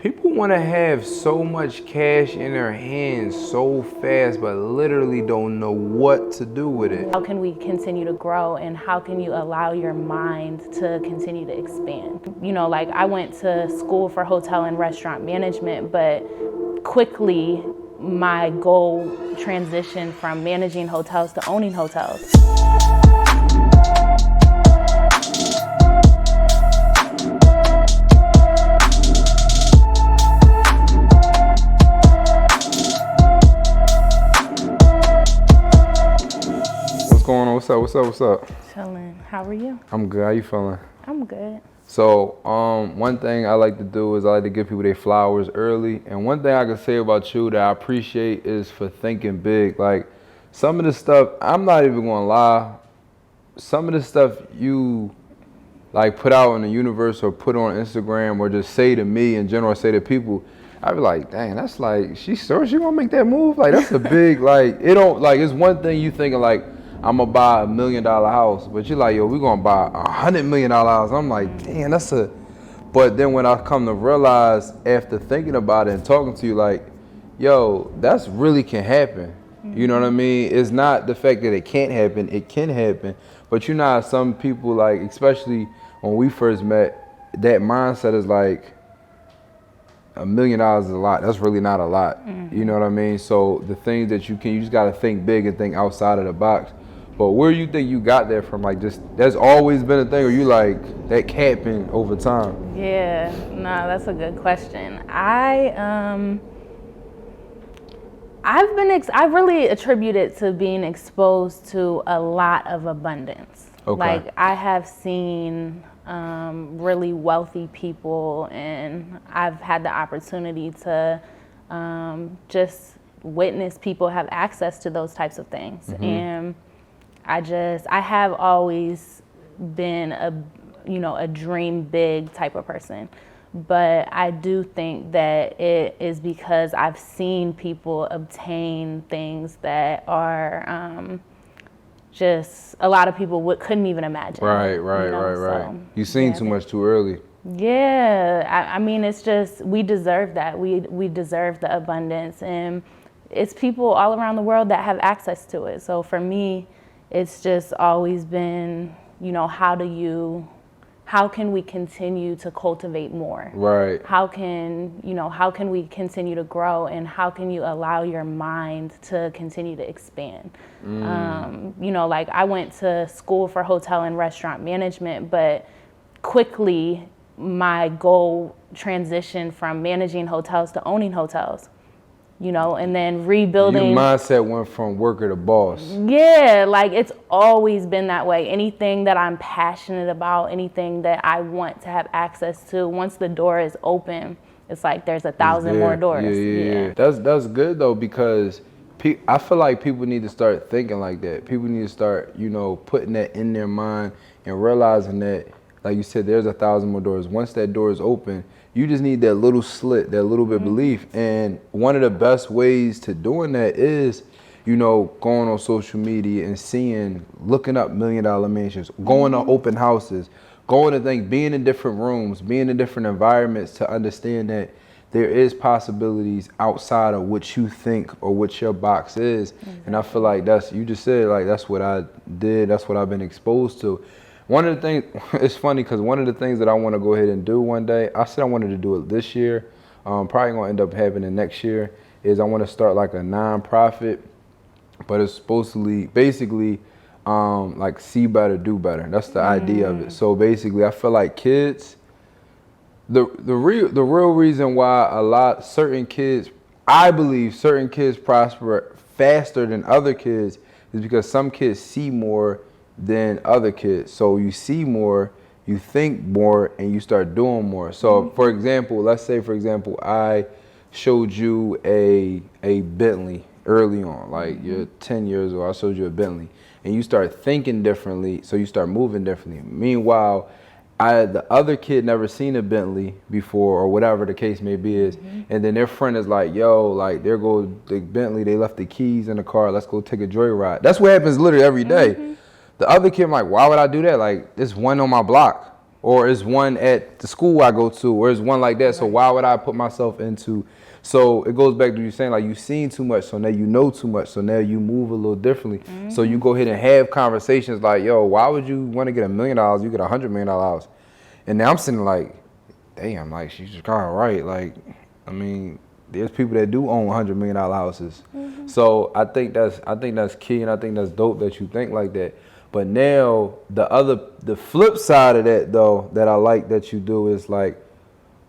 People want to have so much cash in their hands so fast, but literally don't know what to do with it. How can we continue to grow, and how can you allow your mind to continue to expand? You know, like I went to school for hotel and restaurant management, but quickly my goal transitioned from managing hotels to owning hotels. What's going on? What's up? Chilling. How are you? I'm good. How you feeling? I'm good. So, one thing I like to do is I like to give people their flowers early. And one thing I can say about you that I appreciate is for thinking big. Like, some of the stuff, I'm not even gonna lie, some of the stuff you like put out in the universe or put on Instagram or just say to me in general, or say to people, I be like, dang, that's like, she gonna make that move? Like, that's a big, like, it don't, like, it's one thing you thinking like, I'm gonna buy $1 million house, but you're like, yo, we gonna buy $100 million house. I'm like, damn, that's a, but then when I come to realize after thinking about it and talking to you, like, yo, that's really can happen. You know what I mean? It's not the fact that it can't happen, it can happen. But you know how some people, like, especially when we first met, that mindset is like, $1 million is a lot. That's really not a lot. You know what I mean? So the things that you just gotta think big and think outside of the box. But where you think you got that from? Like, just, that's always been a thing, or you like, that can't been over time? Yeah, no, that's a good question. I've really attribute it to being exposed to a lot of abundance. Okay. Like, I have seen really wealthy people, and I've had the opportunity to just witness people have access to those types of things. And I have always been a dream big type of person. But I do think that it is because I've seen people obtain things that are just a lot of people couldn't even imagine. Right. So, You seen too much too early. Yeah, I mean, it's just, we deserve that. We deserve the abundance, and it's people all around the world that have access to it. So for me, it's just always been, how can we continue to cultivate more? Right. How can we continue to grow, and how can you allow your mind to continue to expand? Like I went to school for hotel and restaurant management, but quickly my goal transitioned from managing hotels to owning hotels, and then rebuilding. Your mindset went from worker to boss. Yeah, like it's always been that way. Anything that I'm passionate about, anything that I want to have access to, once the door is open, it's like there's 1,000 more doors. Yeah. That's good though, because I feel like people need to start thinking like that. People need to start, putting that in their mind and realizing that, like you said, there's 1,000 more doors. Once that door is open, you just need that little slit, that little bit of belief. And one of the best ways to doing that is, going on social media and looking up $1 million mansions, going to open houses, going to things, being in different rooms, being in different environments to understand that there is possibilities outside of what you think or what your box is. And I feel like you just said, like, that's what I did. That's what I've been exposed to. One of the things, it's funny because one of the things that I want to go ahead and do one day, I said I wanted to do it this year, probably going to end up having it next year, is I want to start like a nonprofit, but it's supposed to be basically like see better, do better. That's the idea of it. So basically, I feel like kids, the real reason why I believe certain kids prosper faster than other kids is because some kids see more than other kids. So you see more, you think more, and you start doing more. So for example, let's say I showed you a Bentley early on, like you're 10 years old, I showed you a Bentley, and you start thinking differently, so you start moving differently. Meanwhile, the other kid never seen a Bentley before, or whatever the case may be is, and then their friend is like, yo, like, there goes the Bentley, they left the keys in the car, let's go take a joyride. That's what happens literally every day. The other kid, I'm like, why would I do that? Like, there's one on my block. or it's one at the school I go to, or it's one like that. Right. So why would I put myself into? So it goes back to you saying like you've seen too much, so now you know too much, so now you move a little differently. Mm-hmm. So you go ahead and have conversations like, yo, why would you want to get $1 million? You get $100 million, and now I'm sitting like, damn, like she's kind of right. Like, I mean, there's people that do own $100 million houses. Mm-hmm. So I think that's key, and I think that's dope that you think like that. But now the flip side of that though that I like that you do is like,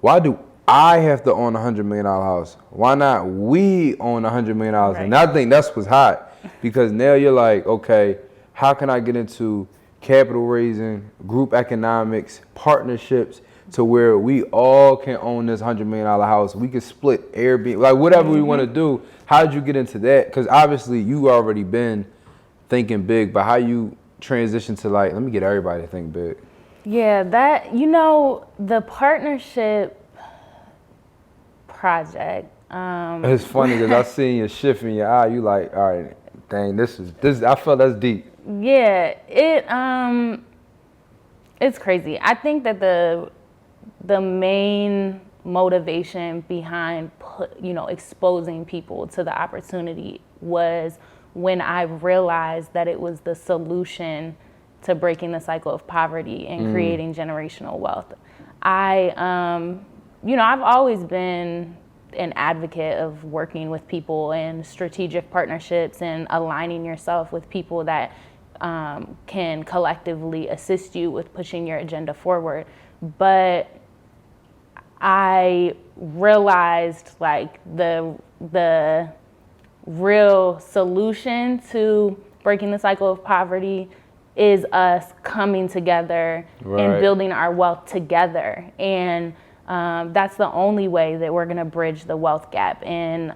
why do I have to own $100 million house? Why not we own $100 million? Right. And I think that's what's hot, because now you're like, okay, how can I get into capital raising, group economics, partnerships, to where we all can own this $100 million house? We can split Airbnb, like whatever we want to do. How did you get into that? Because obviously you already been thinking big, but how you transition to like, let me get everybody to think big? Yeah, that, the partnership project. It's funny because I seen your shift in your eye. You like, all right, dang, this. I felt that's deep. Yeah, it's crazy. I think that the main motivation behind exposing people to the opportunity was when I realized that it was the solution to breaking the cycle of poverty and creating generational wealth. I've always been an advocate of working with people and strategic partnerships and aligning yourself with people that can collectively assist you with pushing your agenda forward. But I realized like the real solution to breaking the cycle of poverty is us coming together and building our wealth together. And that's the only way that we're going to bridge the wealth gap. And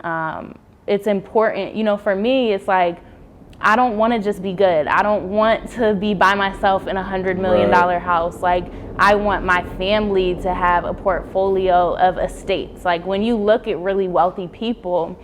it's important, for me, it's like, I don't want to just be good. I don't want to be by myself in $100 million house. Like, I want my family to have a portfolio of estates. Like, when you look at really wealthy people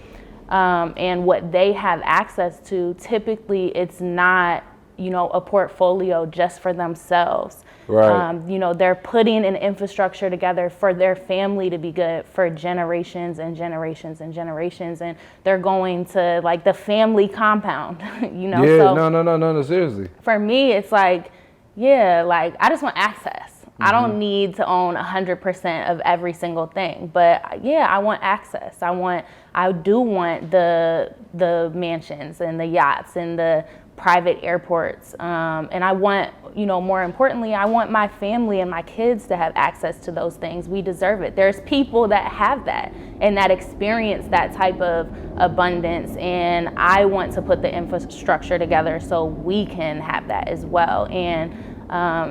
and what they have access to, typically it's not, a portfolio just for themselves. Right. They're putting an infrastructure together for their family to be good for generations and generations and generations, and they're going to like the family compound. Yeah, so no, seriously. For me, it's like, like I just want access. Mm-hmm. I don't need to own 100% of every single thing, but I want access. I do want the mansions and the yachts and the private airports, and I want, more importantly, I want my family and my kids to have access to those things. We deserve it. There's people that have that and that experience that type of abundance, and I want to put the infrastructure together so we can have that as well. And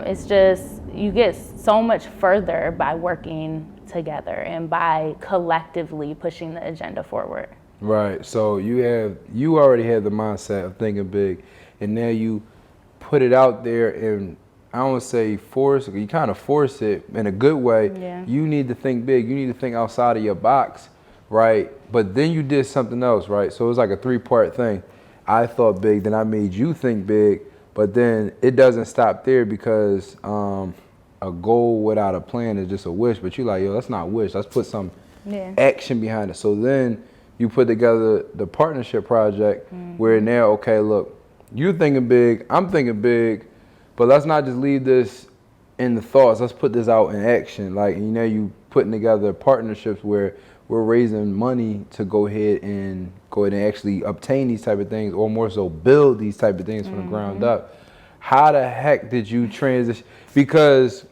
it's just, you get so much further by working together and by collectively pushing the agenda forward. Right. So you already had the mindset of thinking big, and now you put it out there, and I don't want to say force, you kind of force it in a good way. Yeah. You need to think big. You need to think outside of your box, right? But then you did something else, right? So it was like a 3-part thing. I thought big, then I made you think big, but then it doesn't stop there, because a goal without a plan is just a wish. But you're like, yo, let's not wish. Let's put some action behind it. So then you put together the partnership project, where now, okay, look, you're thinking big, I'm thinking big, but let's not just leave this in the thoughts. Let's put this out in action. Like, you putting together partnerships where we're raising money to go ahead and actually obtain these type of things, or more so build these type of things from the ground up. How the heck did you transition? Because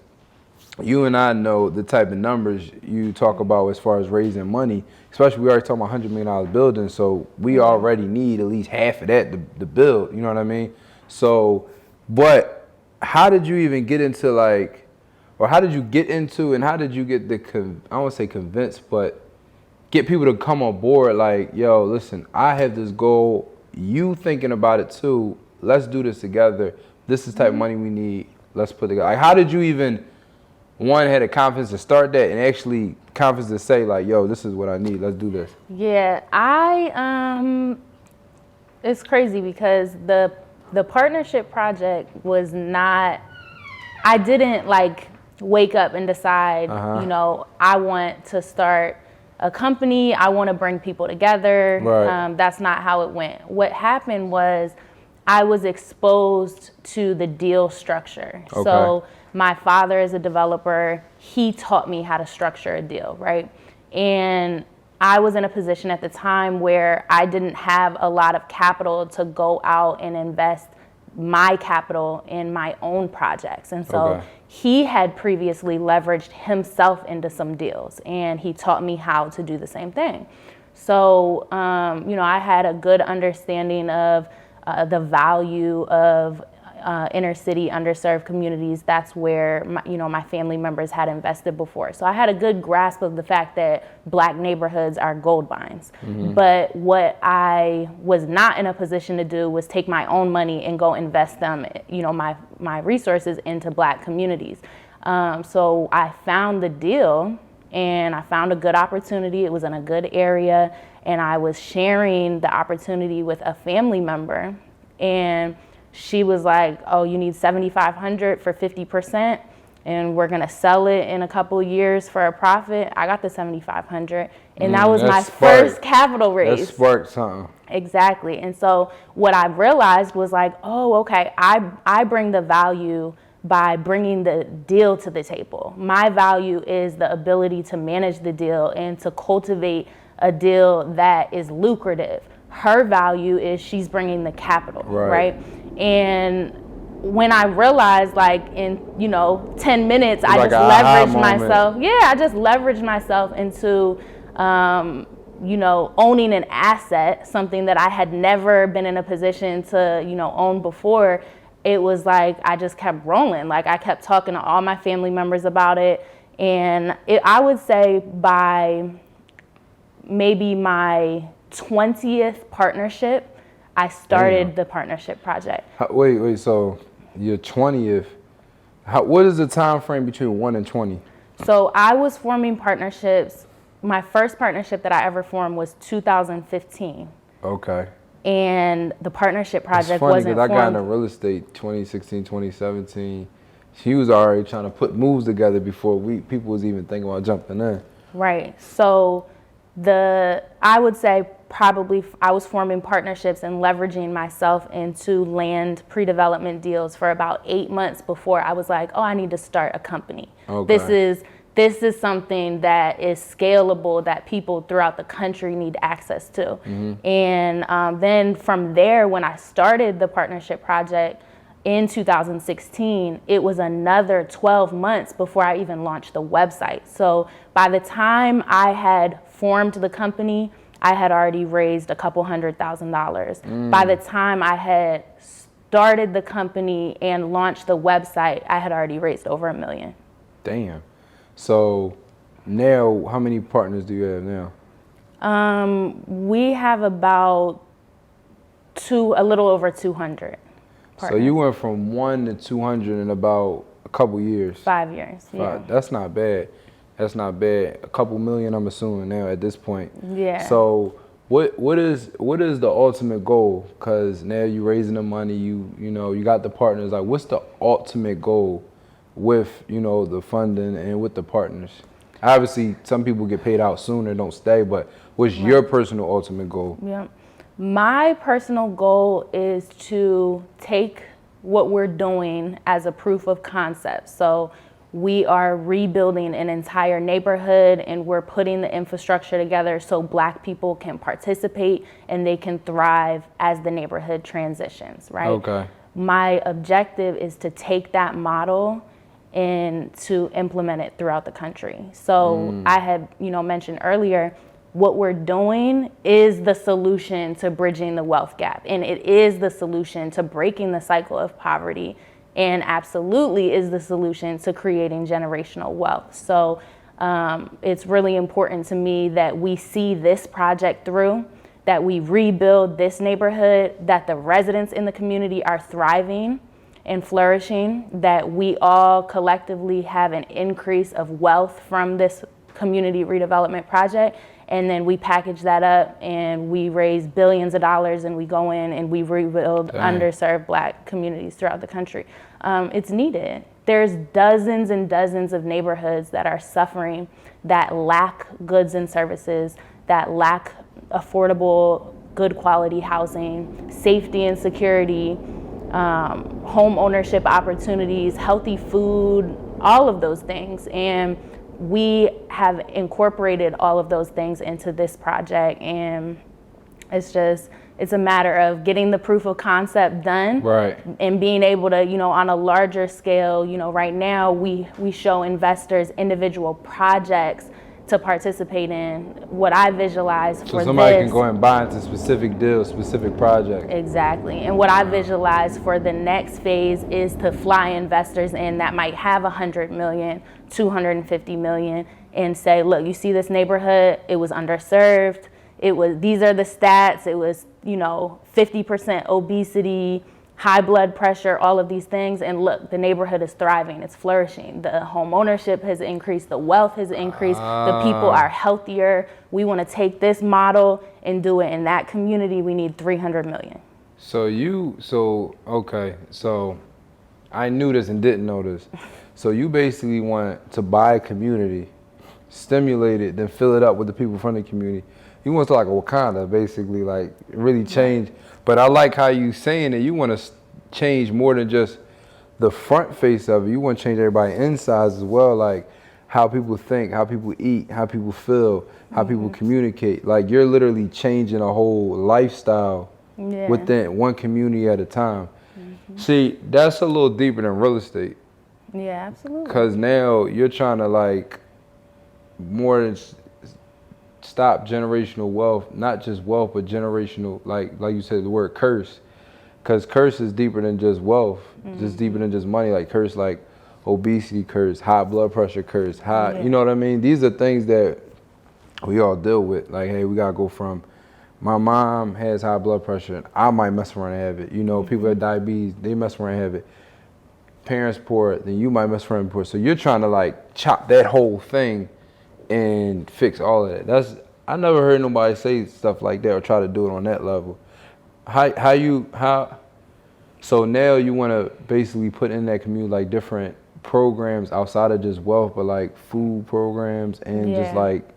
you and I know the type of numbers you talk about as far as raising money, especially we already talking about $100 million building, so we already need at least half of that to build, you know what I mean? So, but how did you even get into or how did you get into, and how did you get I don't want to say convinced, but get people to come on board like, yo, listen, I have this goal, you thinking about it too, let's do this together, this is the type of money we need, let's put together. Like, how did you even, one, had a confidence to start that, and actually confidence to say like, yo, this is what I need, let's do this? Yeah, it's crazy because the partnership project was not, I didn't like wake up and decide, you know, I want to start a company, I want to bring people together. Right. That's not how it went. What happened was I was exposed to the deal structure. Okay. So my father is a developer. He taught me how to structure a deal, right? And I was in a position at the time where I didn't have a lot of capital to go out and invest my capital in my own projects. And so he had previously leveraged himself into some deals, and he taught me how to do the same thing. So, you know, I had a good understanding of the value of inner city underserved communities. That's where my family members had invested before. So I had a good grasp of the fact that Black neighborhoods are gold mines. But what I was not in a position to do was take my own money and go invest them, you know, my resources into Black communities. So I found the deal, and I found a good opportunity. It was in a good area, and I was sharing the opportunity with a family member, and she was like, oh, you need $7,500 for 50%, and we're gonna sell it in a couple of years for a profit. I got the $7,500, and that was my first capital raise. That sparked something. Exactly. And so what I realized was like, oh, okay, I bring the value by bringing the deal to the table. My value is the ability to manage the deal and to cultivate a deal that is lucrative. Her value is she's bringing the capital, right? And when I realized, like, in 10 minutes, I just leveraged myself. Yeah, I just leveraged myself into owning an asset, something that I had never been in a position to own before. It was like I just kept rolling. Like, I kept talking to all my family members about it, and I would say by maybe my 20th partnership, I started the partnership project. Wait, so your 20th, what is the time frame between 1 and 20? So I was forming partnerships. My first partnership that I ever formed was 2015. Okay. And the partnership project wasn't formed. It's funny because I got into real estate 2016, 2017. She was already trying to put moves together before people was even thinking about jumping in. Right. So I would say probably I was forming partnerships and leveraging myself into land pre-development deals for about 8 months before I was like, oh, I need to start a company. Okay. This is something that is scalable that people throughout the country need access to. And then from there, when I started the partnership project in 2016, it was another 12 months before I even launched the website. So by the time I had formed the company, I had already raised a couple $100,000. By the time I had started the company and launched the website, I had already raised over $1 million. Damn. So now, how many partners do you have now? We have about a little over 200 partners. So you went from 1 to 200 in about a couple years. 5 years, yeah. That's not bad. That's not bad. A couple million, I'm assuming now at this point. Yeah. So what is the ultimate goal? Because now you're raising the money. You got the partners. Like, what's the ultimate goal with the funding and with the partners? Obviously, some people get paid out sooner, don't stay. But what's your personal ultimate goal? Yeah. My personal goal is to take what we're doing as a proof of concept. So we are rebuilding an entire neighborhood, and we're putting the infrastructure together so Black people can participate and they can thrive as the neighborhood transitions, right? Okay. My objective is to take that model and to implement it throughout the country. So I had, mentioned earlier, what we're doing is the solution to bridging the wealth gap, and it is the solution to breaking the cycle of poverty, and absolutely is the solution to creating generational wealth. So it's really important to me that we see this project through, that we rebuild this neighborhood, that the residents in the community are thriving and flourishing, that we all collectively have an increase of wealth from this community redevelopment project. And then we package that up and we raise billions of dollars, and we go in and we rebuild underserved Black communities throughout the country. It's needed. there's dozens and dozens of neighborhoods that are suffering, that lack goods and services, that lack affordable, good quality housing, safety and security, home ownership opportunities, healthy food, all of those things. And we have incorporated all of those things into this project, and it's a matter of getting the proof of concept done, right, and being able to, on a larger scale, right now we show investors individual projects to participate in. What I visualize for so somebody this, can go and buy into specific deals, specific projects. exactly. And what I visualize for the next phase is to fly investors in that might have 100 million, 250 million, and say, look, you see this neighborhood, it was underserved. These are the stats. It was, 50% obesity, high blood pressure, all of these things. And look, the neighborhood is thriving. It's flourishing. The home ownership has increased. The wealth has increased. The people are healthier. We want to take this model and do it in that community. We need 300 million. Okay. So I knew this and didn't know this. So you basically want to buy a community, stimulate it, then fill it up with the people from the community. You want to like a Wakanda, basically, like really change. But I like how you saying that you want to change more than just the front face of it. You want to change everybody insides as well, like how people think, how people eat, how people feel, how people communicate. Like you're literally changing a whole lifestyle within one community at a time. See, that's a little deeper than real estate. Yeah, absolutely. Because now you're trying to like more than stop generational wealth, not just wealth, but generational, like you said, the word curse. Because curse is deeper than just wealth, just deeper than just money. Like curse, like obesity curse, high blood pressure curse, you know what I mean? These are things that we all deal with. Like, hey, we got to go from, my mom has high blood pressure, and I might mess around and have it. People have diabetes, they mess around and have it. Parents poor, then you might mess around and poor. So you're trying to like chop that whole thing and fix all of that. I never heard nobody say stuff like that or try to do it on that level. So now you want to basically put in that community like different programs outside of just wealth, but like food programs and just like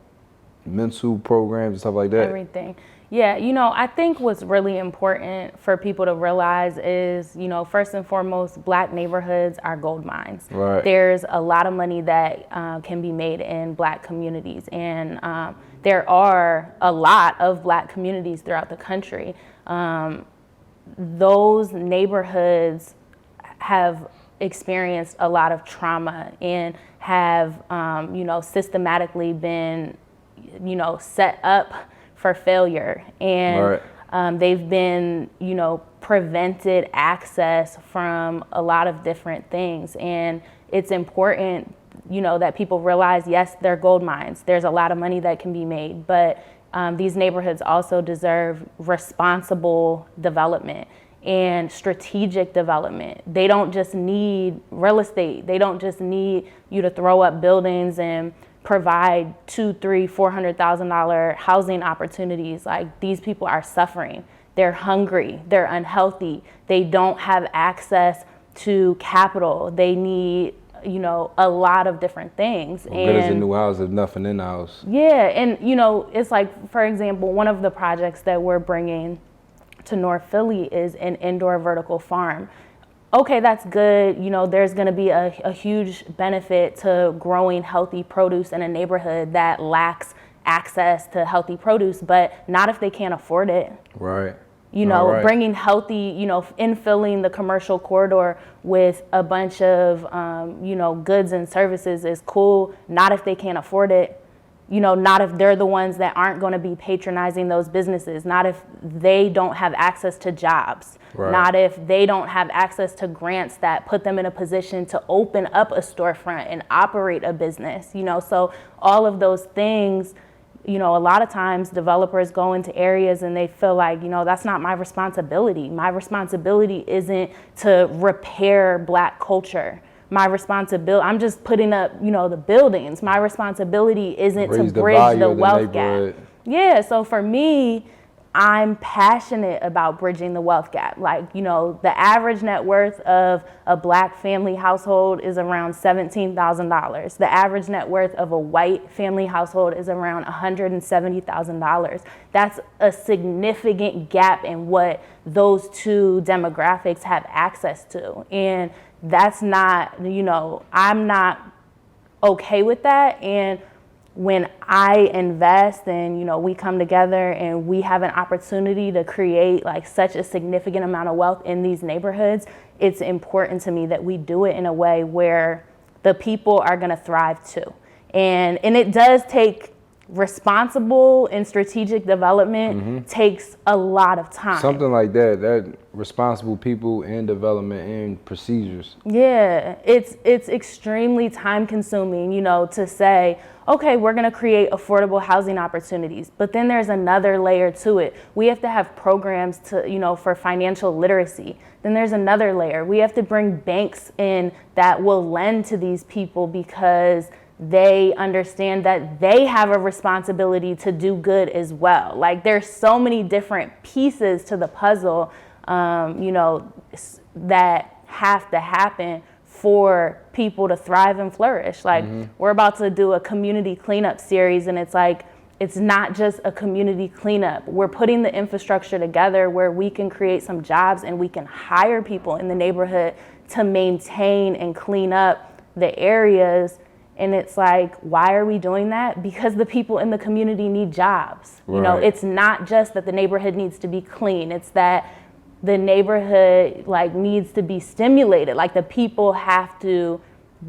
mental programs and stuff like that. Everything. Yeah, I think what's really important for people to realize is, first and foremost, Black neighborhoods are gold mines. Right. There's a lot of money that can be made in Black communities, and there are a lot of Black communities throughout the country. Those neighborhoods have experienced a lot of trauma and have, systematically been, set up for failure, and they've been, prevented access from a lot of different things. And it's important, that people realize, yes, they're gold mines. There's a lot of money that can be made, but these neighborhoods also deserve responsible development and strategic development. They don't just need real estate. They don't just need you to throw up buildings and provide $200,000-$400,000 housing opportunities. Like, these people are suffering. They're hungry. They're unhealthy. They don't have access to capital. They need, a lot of different things. Well, good as a new house if nothing in the house. Yeah, and it's like, for example, one of the projects that we're bringing to North Philly is an indoor vertical farm. Okay, that's good. There's going to be a huge benefit to growing healthy produce in a neighborhood that lacks access to healthy produce, but not if they can't afford it. Right. Bringing healthy, infilling the commercial corridor with a bunch of, goods and services is cool. Not if they can't afford it. Not if they're the ones that aren't going to be patronizing those businesses. Not if they don't have access to jobs. Right. Not if they don't have access to grants that put them in a position to open up a storefront and operate a business. So all of those things, a lot of times developers go into areas and they feel like, that's not my responsibility. My responsibility isn't to repair Black culture. My responsibility, I'm just putting up, the buildings. My responsibility isn't to bridge the wealth gap. Yeah, so for me, I'm passionate about bridging the wealth gap. Like, you know, the average net worth of a Black family household is around $17,000. The average net worth of a white family household is around $170,000. That's a significant gap in what those two demographics have access to. And that's not, you know, I'm not okay with that. And when I invest and, you know, we come together and we have an opportunity to create like such a significant amount of wealth in these neighborhoods, it's important to me that we do it in a way where the people are going to thrive too. And it does take responsible and strategic development takes a lot of time. Something like that responsible people and development and procedures. Yeah, it's extremely time consuming, you know, to say, okay, we're going to create affordable housing opportunities, but then there's another layer to it. We have to have programs to, you know, for financial literacy. Then there's another layer. We have to bring banks in that will lend to these people because they understand that they have a responsibility to do good as well. Like, there's so many different pieces to the puzzle, you know, that have to happen for people to thrive and flourish. Like, we're about to do a community cleanup series, and it's like, it's not just a community cleanup. We're putting the infrastructure together where we can create some jobs and we can hire people in the neighborhood to maintain and clean up the areas. And it's like, why are we doing that? Because the people in the community need jobs. Right. You know, it's not just that the neighborhood needs to be clean. It's that the neighborhood like needs to be stimulated. Like, the people have to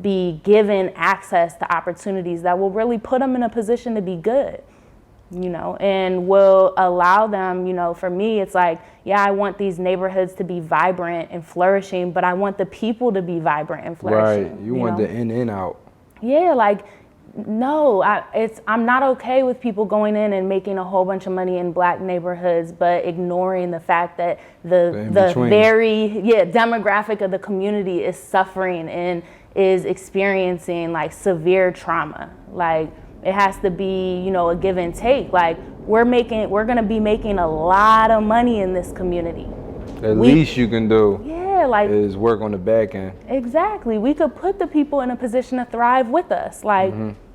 be given access to opportunities that will really put them in a position to be good, you know, and will allow them, you know, for me, it's like, yeah, I want these neighborhoods to be vibrant and flourishing, but I want the people to be vibrant and flourishing. Right, you want the in and out. Yeah, like, no, I'm not okay with people going in and making a whole bunch of money in Black neighborhoods, but ignoring the fact that the very demographic of the community is suffering and is experiencing like severe trauma. Like, it has to be, you know, a give and take. Like, we're going to be making a lot of money in this community. At least you can do is work on the back end. Exactly. We could put the people in a position to thrive with us. Like,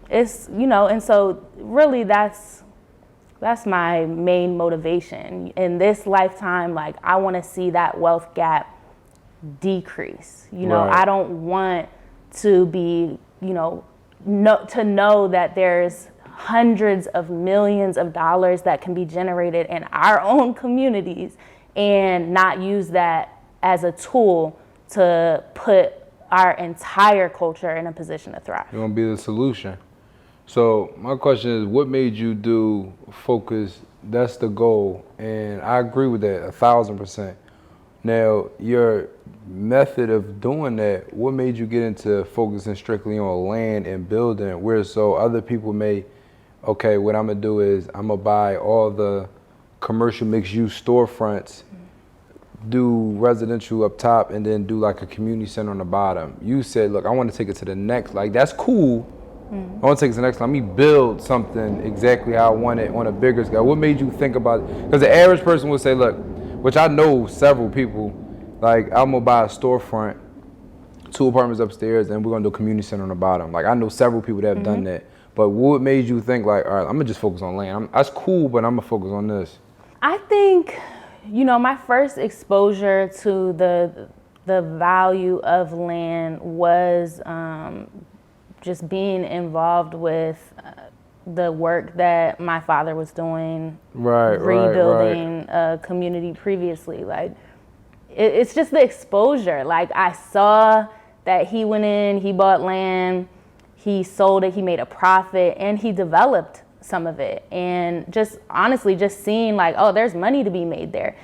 it's, you know, and so really that's my main motivation in this lifetime. Like, I want to see that wealth gap decrease. You know, I don't want to be, you know that there's hundreds of millions of dollars that can be generated in our own communities and not use that as a tool to put our entire culture in a position to thrive. You want to be the solution. So my question is, what made you do focus? That's the goal. And I agree with that 1,000%. Now, your method of doing that, what made you get into focusing strictly on land and building, where so other people may, okay, what I'm going to do is I'm going to buy all the commercial mixed use storefronts, do residential up top, and then do like a community center on the bottom. You said, look, I want to take it to the next, like, that's cool. I want to take it to the next, let me build something exactly how I want it on a bigger scale. What made you think about it? Because the average person would say, look, which I know several people, like, I'm gonna buy a storefront, 2 apartments upstairs, and we're gonna do a community center on the bottom. Like, I know several people that have done that. But what made you think, like, all right, I'm gonna just focus on land? That's cool, but I'm gonna focus on this. I think, you know, my first exposure to the value of land was just being involved with the work that my father was doing, rebuilding a community previously. Like, it's just the exposure. Like, I saw that he went in, he bought land, he sold it, he made a profit, and he developed some of it. And just honestly, just seeing like, oh, there's money to be made there.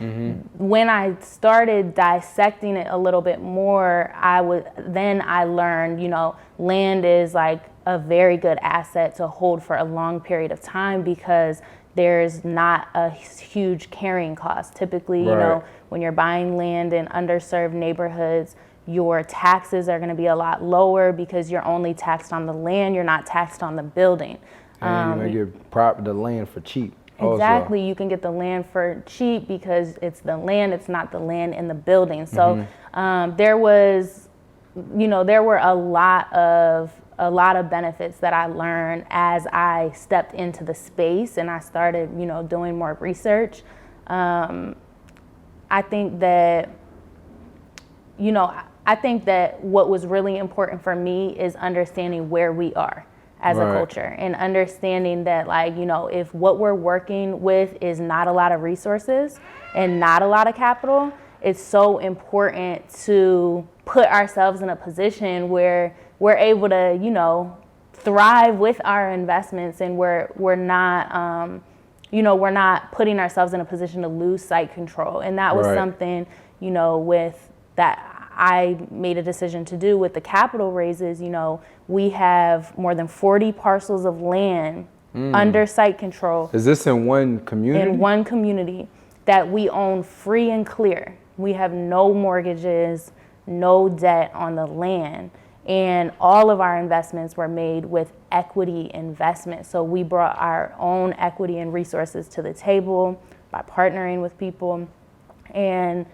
When I started dissecting it a little bit more, I learned, you know, land is like a very good asset to hold for a long period of time because there's not a huge carrying cost. Typically, you know, when you're buying land in underserved neighborhoods, your taxes are going to be a lot lower because you're only taxed on the land, you're not taxed on the building. And you're going to get the land for cheap. Exactly. Also. You can get the land for cheap because it's the land, it's not the land in the building. So there was, there were a lot of benefits that I learned as I stepped into the space and I started, doing more research. I think that, I think that what was really important for me is understanding where we are as a culture and understanding that, like, if what we're working with is not a lot of resources and not a lot of capital, it's so important to put ourselves in a position where we're able to, thrive with our investments, and we're not, we're not putting ourselves in a position to lose site control. And that was something, with that I made a decision to do with the capital raises. We have more than 40 parcels of land under site control. Is this in one community? In one community that we own free and clear. We have no mortgages, no debt on the land. And all of our investments were made with equity investment. So we brought our own equity and resources to the table by partnering with people. And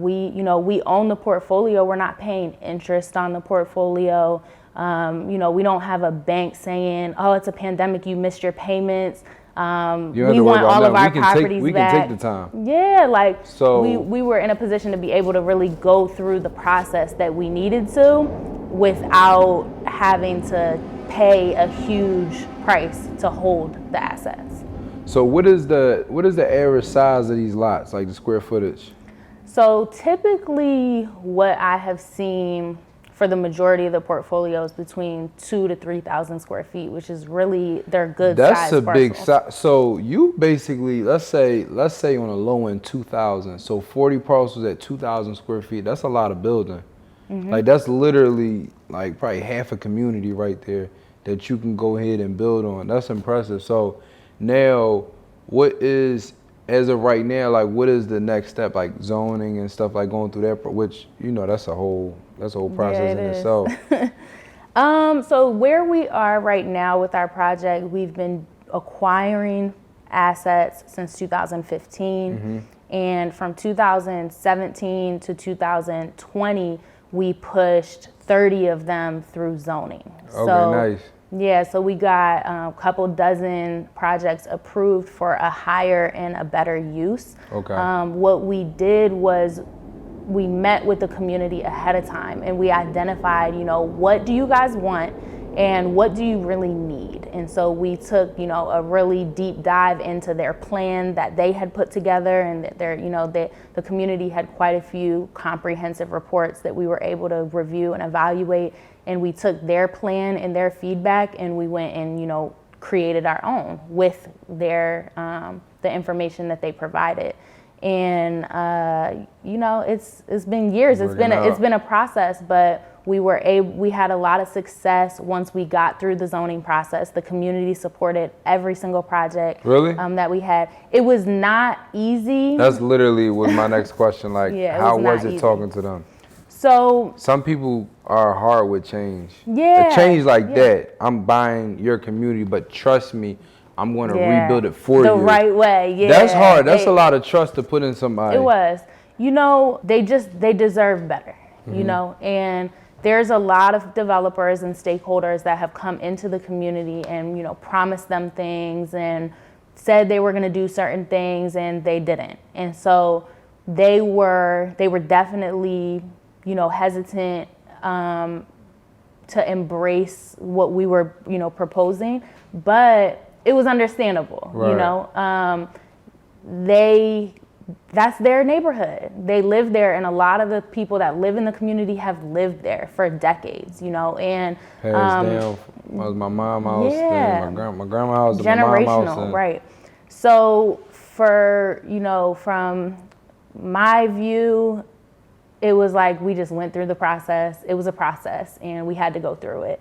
we own the portfolio. We're not paying interest on the portfolio. We don't have a bank saying, "Oh, it's a pandemic, you missed your payments." We want all of our properties back. We can take the time. Yeah, so we were in a position to be able to really go through the process that we needed to without having to pay a huge price to hold the assets. So what is the average size of these lots, like the square footage? So typically what I have seen for the majority of the portfolios between 2,000 to 3,000 square feet, which is really, they're good size parcels. That's a big size. So you basically, let's say on a low end 2,000. So 40 parcels at 2,000 square feet, that's a lot of building. Like that's literally like probably half a community right there that you can go ahead and build on. That's impressive. So now what is, as of right now, like what is the next step, like zoning and stuff, like going through that, which, that's a whole process in itself. So where we are right now with our project, we've been acquiring assets since 2015. And from 2017 to 2020, we pushed 30 of them through zoning. Okay, nice. Yeah, so we got a couple dozen projects approved for a higher and a better use. Okay. What we did was we met with the community ahead of time and we identified, what do you guys want and what do you really need? And so we took, a really deep dive into their plan that they had put together, and the community had quite a few comprehensive reports that we were able to review and evaluate. And we took their plan and their feedback and we went and, created our own with their, the information that they provided. And, it's been years. It's been a process, but we had a lot of success once we got through the zoning process. The community supported every single project that we had. It was not easy. That's literally was my next question. Like, how was it talking to them? So some people are hard with change. Yeah. A change like that, I'm buying your community, but trust me, I'm going to rebuild it for you. The right way, yeah. That's hard. That's a lot of trust to put in somebody. It was. They deserve better, and there's a lot of developers and stakeholders that have come into the community and, promised them things and said they were going to do certain things and they didn't. And so they were definitely, hesitant to embrace what we were, proposing, but it was understandable, that's their neighborhood. They live there, and a lot of the people that live in the community have lived there for decades, and hands down, was my mom's house, and my grandma's house, and my mom's house. Right. So for, from my view, it was like we just went through the process. It was a process, and we had to go through it.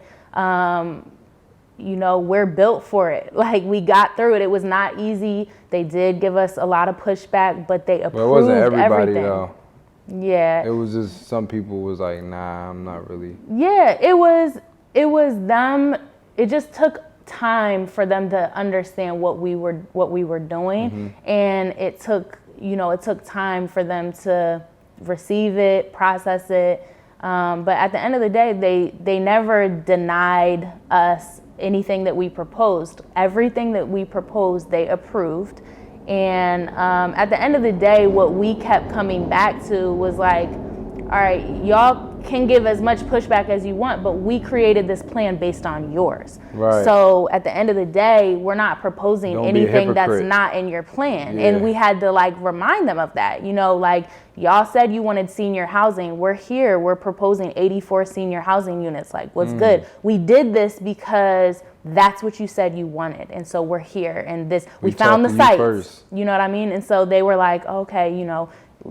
We're built for it. Like, we got through it. It was not easy. They did give us a lot of pushback, but they approved everything. But it wasn't everybody, though. Yeah. It was just some people was like, nah, I'm not really. Yeah, it was them. It just took time for them to understand what we were doing, and it took time for them to receive it, process it. But at the end of the day, they never denied us anything that we proposed. Everything that we proposed, they approved. And at the end of the day, what we kept coming back to was like, all right, y'all can give as much pushback as you want, but we created this plan based on yours. Right. So at the end of the day, we're not proposing anything that's not in your plan. Yeah. And we had to like remind them of that. Like y'all said you wanted senior housing. We're proposing 84 senior housing units. Like, what's good? We did this because that's what you said you wanted. And so we're here, and we found the sites. You know what I mean? And so they were like, okay,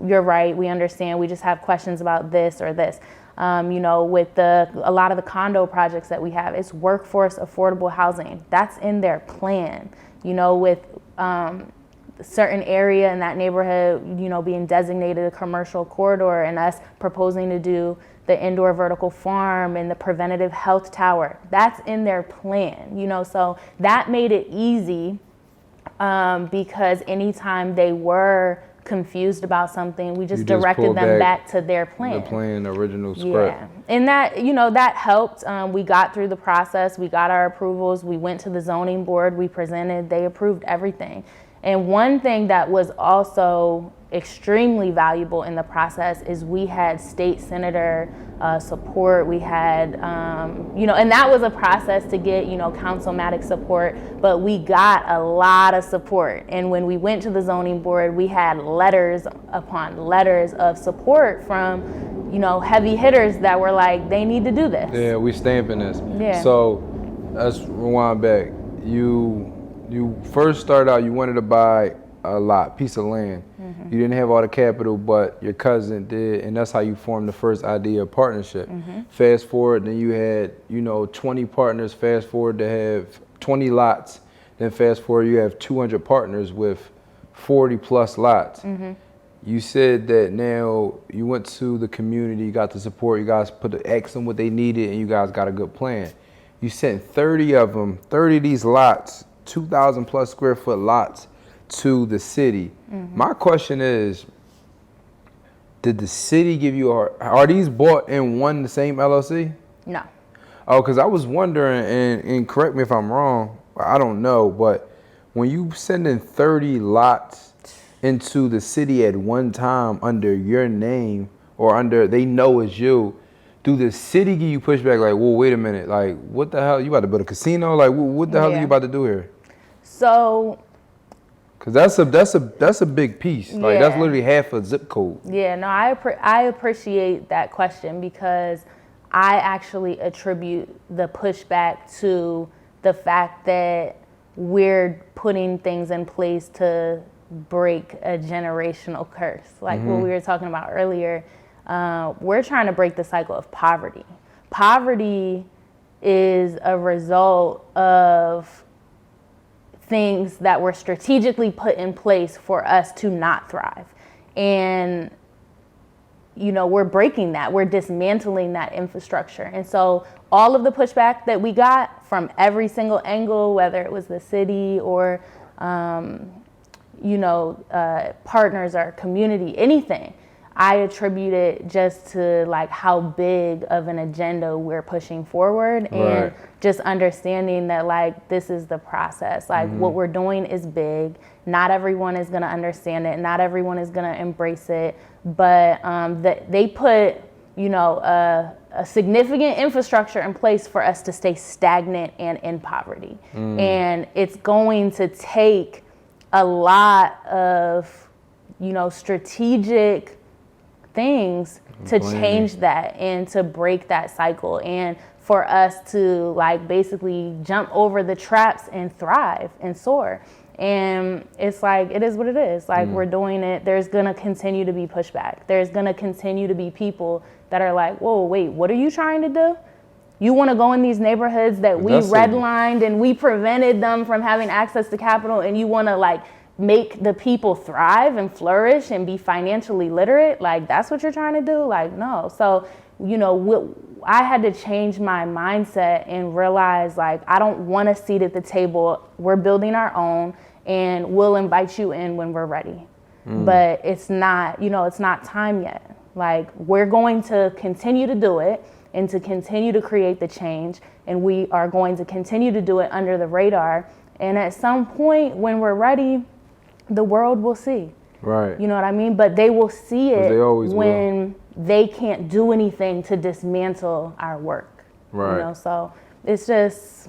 you're right. We understand. We just have questions about this or this. With a lot of the condo projects that we have, it's workforce affordable housing. That's in their plan. With certain area in that neighborhood, being designated a commercial corridor, and us proposing to do the indoor vertical farm and the preventative health tower. That's in their plan. So that made it easy because anytime they were confused about something, we just directed them back to their plan. The plan, original script. Yeah, and that that helped. We got through the process. We got our approvals. We went to the zoning board. We presented. They approved everything. And one thing that was also extremely valuable in the process is we had state senator support. We had, and that was a process to get, councilmatic support, but we got a lot of support. And when we went to the zoning board, we had letters upon letters of support from, heavy hitters that were like, they need to do this. Yeah, we stamping this. Yeah. So let's rewind back. You first started out, you wanted to buy a piece of land. You didn't have all the capital, but your cousin did, and that's how you formed the first idea of partnership. Fast forward, then you had 20 partners. Fast forward to have 20 lots. Then fast forward, you have 200 partners with 40 plus lots. You said that now you went to the community, you got the support, you guys asked them what they needed, and you guys got a good plan. You sent 30 of them, 30 of these lots, 2,000 plus square foot lots, to the city. My question is, did the city give you, are these bought in the same LLC? No. Oh, because I was wondering, and correct me if I'm wrong, I don't know, but when you send in 30 lots into the city at one time under your name or they know it's you, do the city give you pushback like, well, wait a minute, like, what the hell, you about to build a casino? Like, what the hell are you about to do here? So, because that's a big piece. Like, that's literally half a zip code. Yeah, no, I appreciate that question because I actually attribute the pushback to the fact that we're putting things in place to break a generational curse. Like what we were talking about earlier, we're trying to break the cycle of poverty. Poverty is a result of things that were strategically put in place for us to not thrive. And, we're breaking that. We're dismantling that infrastructure. And so all of the pushback that we got from every single angle, whether it was the city or, partners or community, anything, I attribute it just to like how big of an agenda we're pushing forward and just understanding that like this is the process. Like what we're doing is big. Not everyone is going to understand it. Not everyone is going to embrace it. But they put, a significant infrastructure in place for us to stay stagnant and in poverty. And it's going to take a lot of, strategic things to change that and to break that cycle and for us to like basically jump over the traps and thrive and soar. And it's like, it is what it is. Like we're doing it. There's going to continue to be pushback. There's going to continue to be people that are like, whoa, wait, what are you trying to do? You want to go in these neighborhoods that we redlined and we prevented them from having access to capital, and you want to like make the people thrive and flourish and be financially literate? Like, that's what you're trying to do? Like, no. So, I had to change my mindset and realize, like, I don't want a seat at the table. We're building our own, and we'll invite you in when we're ready. But it's not, it's not time yet. Like, we're going to continue to do it and to continue to create the change, and we are going to continue to do it under the radar. And at some point when we're ready, the world will see. Right. You know what I mean? But they will see it when will. they can't do anything to dismantle our work. Right. So it's just,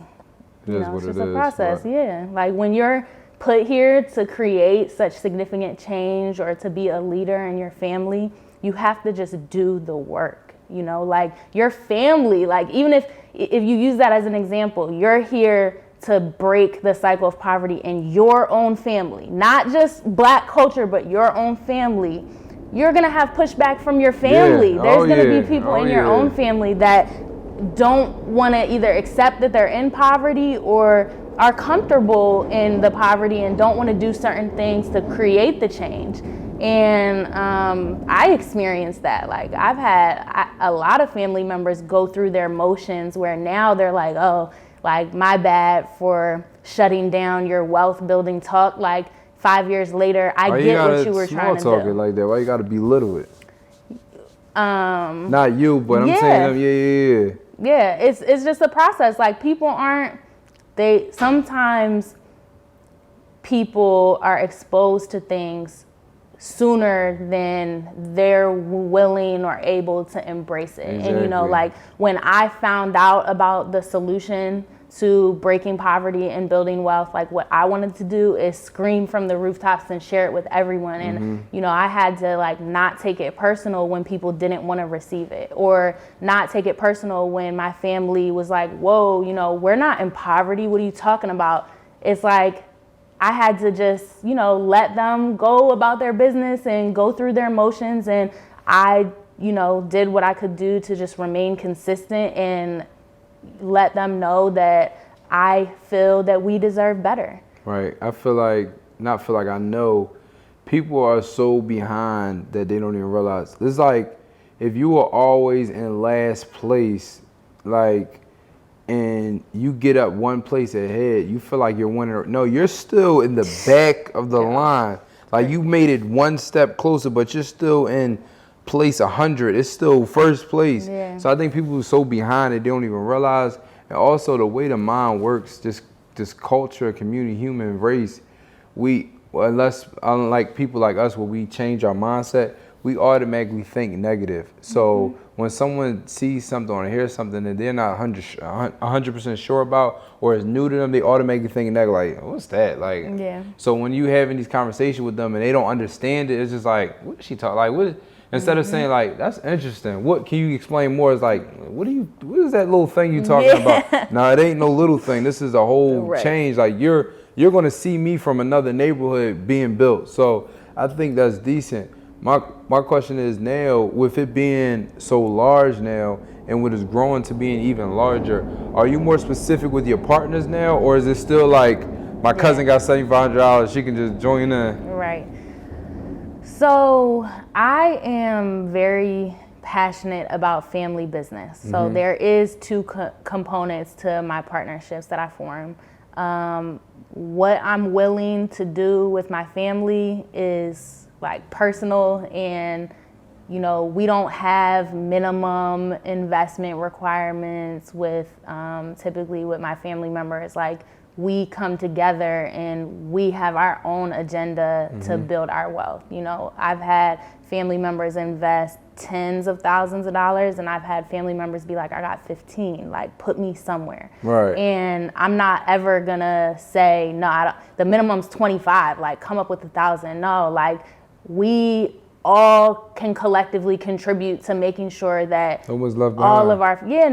it's just a process. Right. Yeah. Like, when you're put here to create such significant change or to be a leader in your family, you have to just do the work. Like, your family, like, even if you use that as an example, you're here to break the cycle of poverty in your own family, not just Black culture, but your own family. You're going to have pushback from your family. Yeah. There's going to be people in your own family that don't want to either accept that they're in poverty or are comfortable in the poverty and don't want to do certain things to create the change. And I experienced that. Like, I've had a lot of family members go through their motions where now they're like, oh, like, my bad for shutting down your wealth building talk. Like, 5 years later, I get what you were trying to do. It like that? Why you gotta belittle it? Not you, but I'm saying, Yeah, it's just a process. Like, sometimes people are exposed to things sooner than they're willing or able to embrace it. Exactly. And like, when I found out about the solution to breaking poverty and building wealth, like, what I wanted to do is scream from the rooftops and share it with everyone. And I had to, like, not take it personal when people didn't want to receive it, or not take it personal when my family was like, whoa, we're not in poverty, what are you talking about? It's like, I had to just, let them go about their business and go through their emotions. And I, did what I could do to just remain consistent and let them know that I feel that we deserve better. Right. I know people are so behind that they don't even realize. It's like, if you are always in last place, like, and you get up one place ahead, you feel like you're winning. No, you're still in the back of the line. Like, you made it one step closer, but you're still in place 100. It's still first place. Yeah. So I think people are so behind it, they don't even realize. And also, the way the mind works, this culture, community, human race, unlike people like us, where we change our mindset, we automatically think negative. So when someone sees something or hears something that they're not 100% sure about, or is new to them, they automatically think negative. Like, what's that? Like, So when you having these conversations with them and they don't understand it, it's just like, what is she talking? Like, what? Instead of saying, like, that's interesting, what can you explain more? It's like, what is that little thing you talking about? No, it ain't no little thing. This is a whole change. Like, you're going to see me from another neighborhood being built. So I think that's decent. My question is, now, with it being so large now, and with it growing to being even larger, are you more specific with your partners now, or is it still like, my cousin got $7,500, she can just join in? Right. So I am very passionate about family business. So there is two components to my partnerships that I form. What I'm willing to do with my family is, like, personal, and we don't have minimum investment requirements with typically with my family members. Like, we come together and we have our own agenda to build our wealth. I've had family members invest tens of thousands of dollars, and I've had family members be like, I got 15, like, put me somewhere. Right. And I'm not ever gonna say, no, the minimum's 25, like, come up with 1,000. No, like, we all can collectively contribute to making sure that no one's left behind.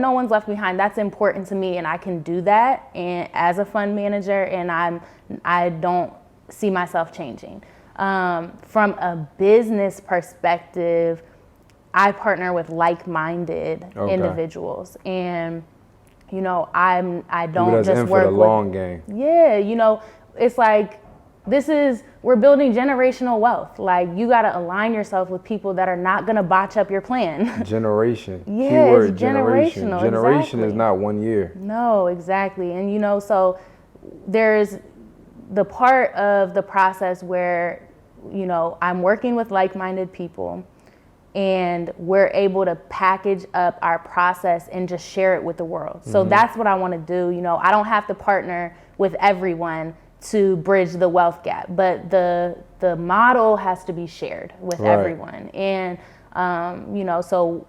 No one's left behind. That's important to me, and I can do that, and as a fund manager, and I don't see myself changing. From a business perspective, I partner with like-minded individuals, and I don't just work for the long game. Yeah, it's like, we're building generational wealth. Like, you got to align yourself with people that are not going to botch up your plan. Generation. Yeah, Keyword, it's generational. Generation exactly. is not 1 year. No, exactly. And, so there's the part of the process where, I'm working with like-minded people, and we're able to package up our process and just share it with the world. So that's what I want to do. I don't have to partner with everyone to bridge the wealth gap, but the model has to be shared with everyone. And so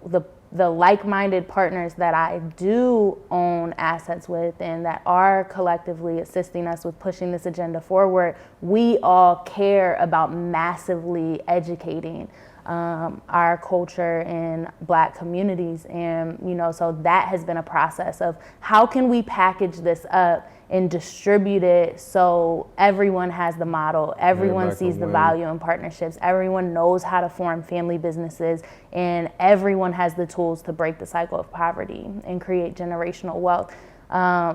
the like-minded partners that I do own assets with and that are collectively assisting us with pushing this agenda forward, we all care about massively educating our culture in Black communities. And, so that has been a process of how can we package this up and distribute it so everyone has the model, everyone sees the value in partnerships, everyone knows how to form family businesses, and everyone has the tools to break the cycle of poverty and create generational wealth.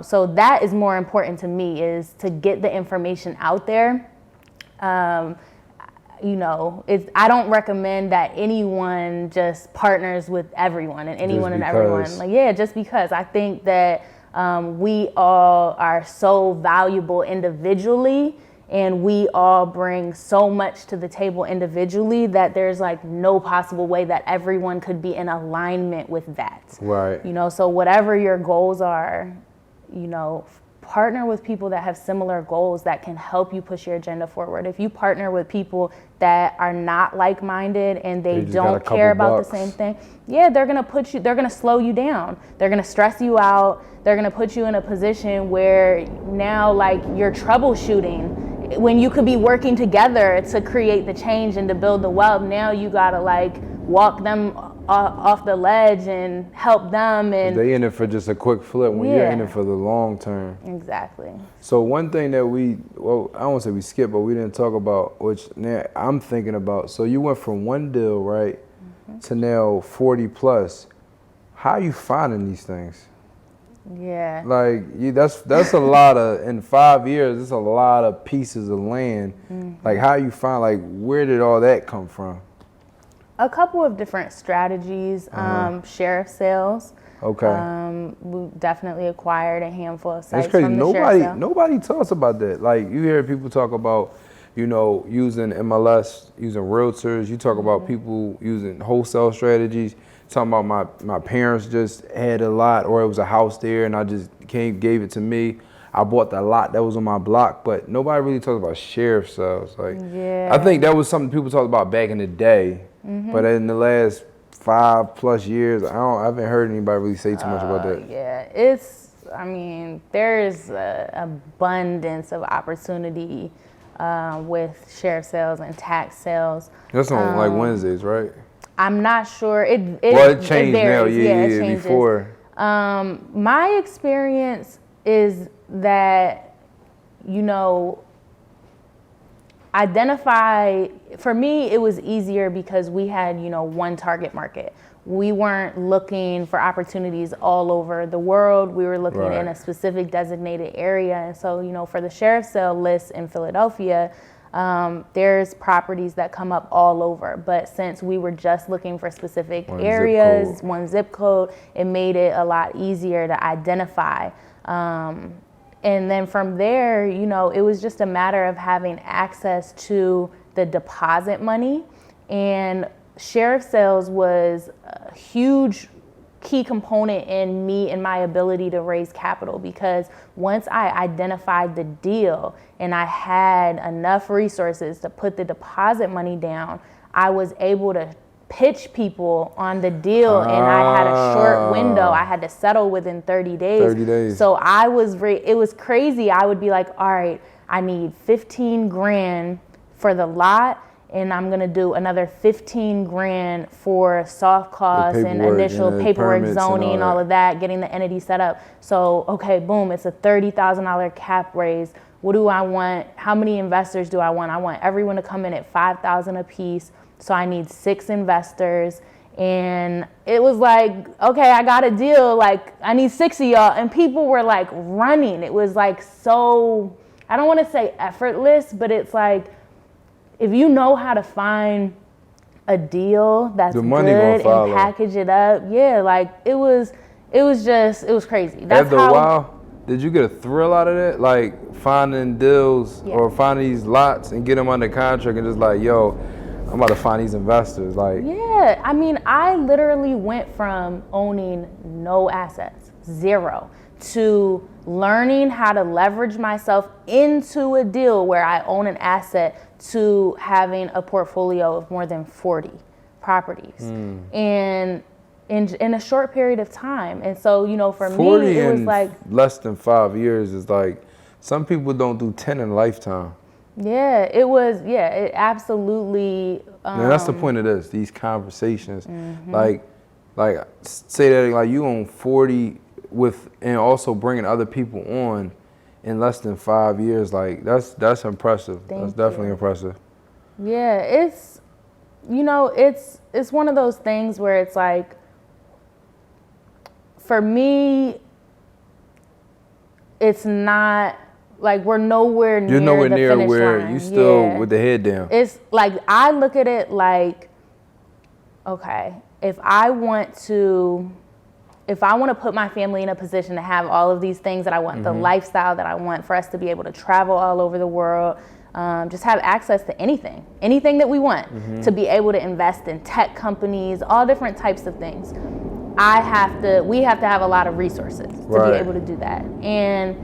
So that is more important to me, is to get the information out there. I don't recommend that anyone just partners with everyone and anyone and everyone. Just because I think that we all are so valuable individually, and we all bring so much to the table individually that there's like no possible way that everyone could be in alignment with that. Right. So whatever your goals are, partner with people that have similar goals that can help you push your agenda forward. If you partner with people that are not like-minded and they don't care about the same thing, they're gonna slow you down. They're gonna stress you out. They're gonna put you in a position where now, like, you're troubleshooting when you could be working together to create the change and to build the wealth. Now you gotta walk them off the ledge and help them, and they in it for just a quick flip when you're in it for the long term. Exactly. So one thing that I don't want to say we skipped, but we didn't talk about, which now I'm thinking about. So you went from one deal, right, to now 40 plus. How are you finding these things? Yeah. That's a lot in 5 years, it's a lot of pieces of land. Like, how you find, where did all that come from? A couple of different strategies. Sheriff sales. Okay. We definitely acquired a handful of sites. That's crazy. From the sheriff sale. Nobody talks about that. Like, you hear people talk about, using MLS, using realtors. You talk about people using wholesale strategies. Talking about my parents just had a lot, or it was a house there, and I just gave it to me. I bought the lot that was on my block, but nobody really talks about sheriff sales. I think that was something people talked about back in the day, but in the last 5+ years, I haven't heard anybody really say too much about that. There's an abundance of opportunity with sheriff sales and tax sales. That's on Wednesdays, right? I'm not sure. It changed now. It changes. Before. My experience is that, identify, for me, it was easier because we had, one target market. We weren't looking for opportunities all over the world. We were looking in a specific designated area. And so, for the sheriff sale list in Philadelphia, there's properties that come up all over. But since we were just looking for specific areas, one zip code, it made it a lot easier to identify. And then from there, it was just a matter of having access to the deposit money. And sheriff sales was a huge key component in me and my ability to raise capital, because once I identified the deal and I had enough resources to put the deposit money down, I was able to pitch people on the deal, and I had a short window. I had to settle within 30 days. 30 days. So it was crazy. I would be like, all right, I need 15 grand for the lot, and I'm gonna do another 15 grand for soft costs and initial paperwork, zoning, and all of that, getting the entity set up. So, okay, boom, it's a $30,000 cap raise. What do I want? How many investors do I want? I want everyone to come in at $5,000 a piece. So I need 6 investors. And it was like, okay, I got a deal. Like, I need 6 of y'all. And people were like running. It was like so I don't want to say effortless, but it's like, if you know how to find a deal that's the money good gonna and package it up, yeah, like it was crazy. That's After a while, did you get a thrill out of that? Like finding deals or finding these lots and get them under contract and just like, yo, I'm about to find these investors. Like, yeah, I mean, I literally went from owning no assets, zero, to learning how to leverage myself into a deal where I own an asset to having a portfolio of more than 40 properties. And in a short period of time. And so, you know, for me, it was like less than 5 years is like, some people don't do 10 in a lifetime. Yeah, it absolutely. And that's the point of this, these conversations. Like say that like you own 40 with, and also bringing other people on in less than 5 years. Like that's impressive. That's definitely impressive. Yeah, it's, you know, it's one of those things where it's like, for me, it's not like we're nowhere near. You're nowhere the near finish where line. you still with the head down. It's like, I look at it like, okay, if I want to put my family in a position to have all of these things that I want, the lifestyle that I want, for us to be able to travel all over the world, just have access to anything that we want, to be able to invest in tech companies, all different types of things. We have to have a lot of resources to be able to do that. And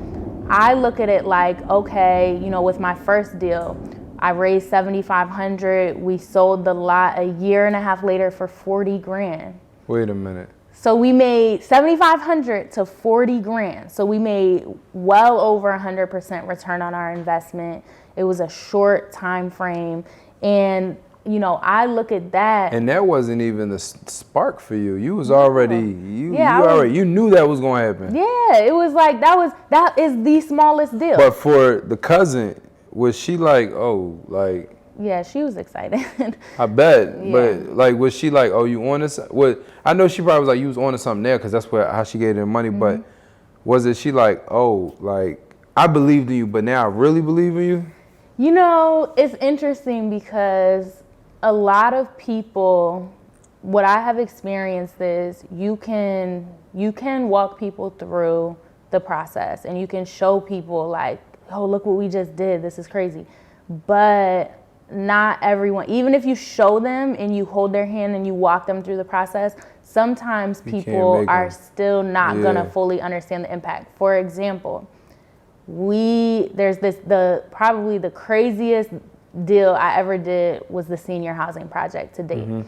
I look at it like, okay, you know, with my first deal, I raised $7,500. We sold the lot a year and a half later for $40,000. Wait a minute. So we made $7,500 to $40,000. So we made well over 100% return on our investment. It was a short time frame, and you know, I look at that. And that wasn't even the spark for you. You was already, you knew that was going to happen. Yeah, it was like, that is the smallest deal. But for the cousin, was she like, oh, like? Yeah, she was excited. I bet. Yeah. But like, was she like, oh, you on this? I know she probably was like, you was on to something there, because that's how she gave her money. But was it she like, oh, like, I believed in you, but now I really believe in you? You know, it's interesting because a lot of people, what I have experienced is you can walk people through the process, and you can show people like, oh, look what we just did, this is crazy. But not everyone, even if you show them and you hold their hand and you walk them through the process, sometimes people are still not gonna fully understand the impact. For example, there's probably the craziest deal I ever did was the senior housing project to date.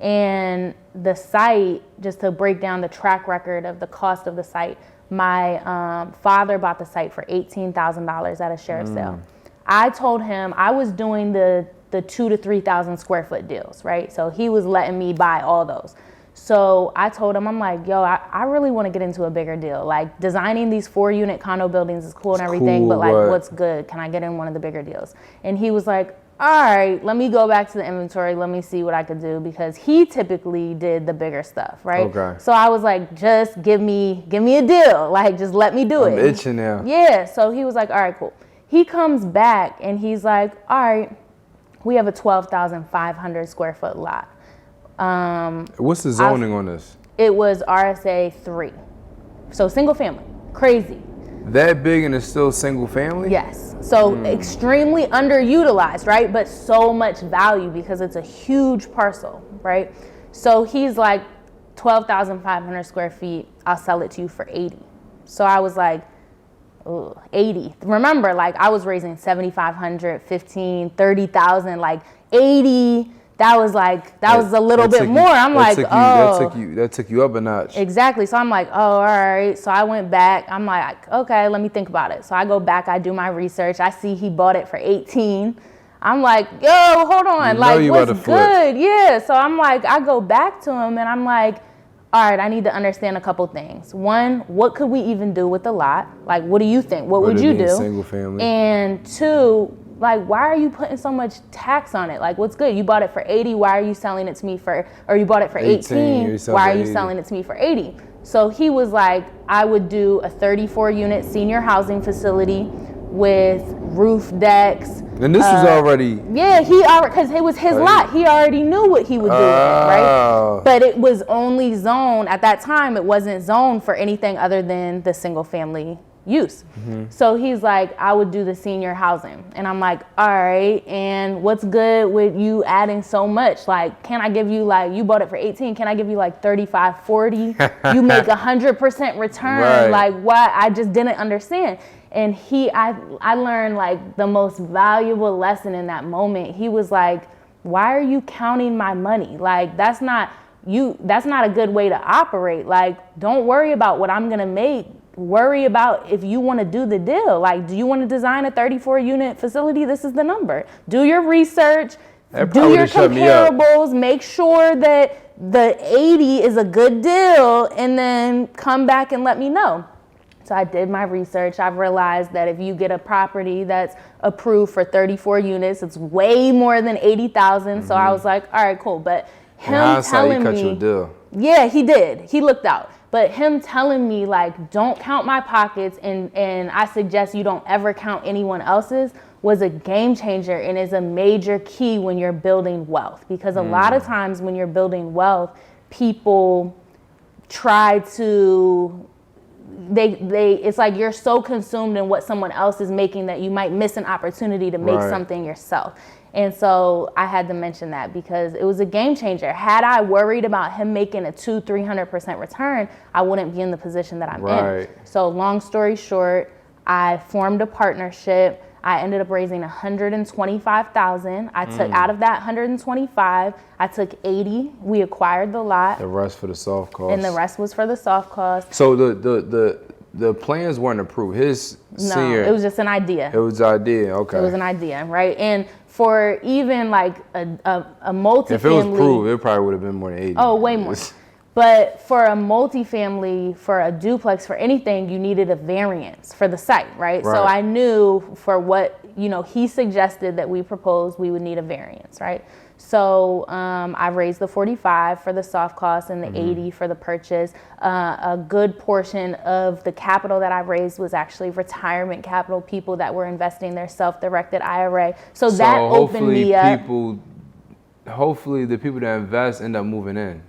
And the site, just to break down the track record of the cost of the site, my father bought the site for $18,000 at a sheriff's sale. I told him I was doing the 2,000 to 3,000 square foot deals, right? So he was letting me buy all those. So I told him, I'm like, yo, I really want to get into a bigger deal. Like, designing these 4-unit condo buildings is cool and everything, but like, what's good? Can I get in one of the bigger deals? And he was like, all right, let me go back to the inventory. Let me see what I could do, because he typically did the bigger stuff, right? Okay. So I was like, just give me a deal. Like, just let me do it. I'm itching now. Yeah. So he was like, all right, cool. He comes back and he's like, all right, we have a 12,500 square foot lot. What's the zoning on this? It was RSA 3. So single family. Crazy. That big and it's still single family? Yes. So extremely underutilized, right? But so much value because it's a huge parcel, right? So he's like, 12,500 square feet, I'll sell it to you for 80. So I was like, 80. Remember, like, I was raising 7,500, 15, 30,000, like 80. That was a little bit more. I'm like, that took you up a notch. Exactly. So I'm like, oh, all right. So I went back. I'm like, okay, let me think about it. So I go back, I do my research. I see he bought it for 18. I'm like, yo, hold on. Like, what's good? Yeah. So I'm like, I go back to him and I'm like, all right, I need to understand a couple things. One, what could we even do with the lot? Like, what do you think? What would you do? Single family. And two, like, why are you putting so much tax on it? Like, what's good? You bought it for 80. Why are you selling it to me or you bought it for 18. Why are you selling it to me for 80? So he was like, I would do a 34-unit senior housing facility with roof decks. And this is already... Yeah, he already, because it was his lot. He already knew what he would do with it, right? But it was only zoned, at that time, it wasn't zoned for anything other than the single family use. So he's like, I would do the senior housing. And I'm like, all right, and what's good with you adding so much? Like, can I give you like, you bought it for 18, can I give you like 35, 40? You make 100% return. Right. Like, what? I just didn't understand. And I learned like the most valuable lesson in that moment. He was like, why are you counting my money? Like, that's not a good way to operate. Like, don't worry about what I'm gonna make. Worry about if you want to do the deal. Like, do you want to design a 34 unit facility? This is the number. Do your research, do your comparables, make sure that the 80 is a good deal, and then come back and let me know. So I did my research. I've realized that if you get a property that's approved for 34 units, it's way more than 80,000. So I was like, all right, cool. But him telling me, cut you a deal. Yeah, he did. He looked out. But him telling me, like, don't count my pockets, and I suggest you don't ever count anyone else's, was a game changer and is a major key when you're building wealth. Because a lot of times when you're building wealth, people try to, it's like you're so consumed in what someone else is making that you might miss an opportunity to make something yourself. And so I had to mention that because it was a game changer. Had I worried about him making a 200-300% return, I wouldn't be in the position that I'm in. So long story short, I formed a partnership. I ended up raising $125,000. I took out of that 125, I took 80. We acquired the lot. The rest for the soft costs. And the rest was for the soft costs. So the plans weren't approved. No, it was just an idea. It was an idea, okay. It was an idea, right? And for even like a multifamily. If it was approved, it probably would have been more than 80. Oh, way more. But for a multifamily, for a duplex, for anything, you needed a variance for the site, right? So I knew for what, he suggested that we proposed, we would need a variance, right? So I raised the 45 for the soft costs and the 80 for the purchase. A good portion of the capital that I raised was actually retirement capital, people that were investing their self-directed IRA. So that opened me up. Hopefully the people that invest end up moving in.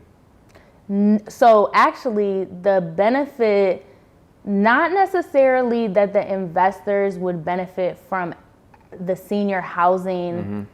So actually the benefit, not necessarily that the investors would benefit from the senior housing,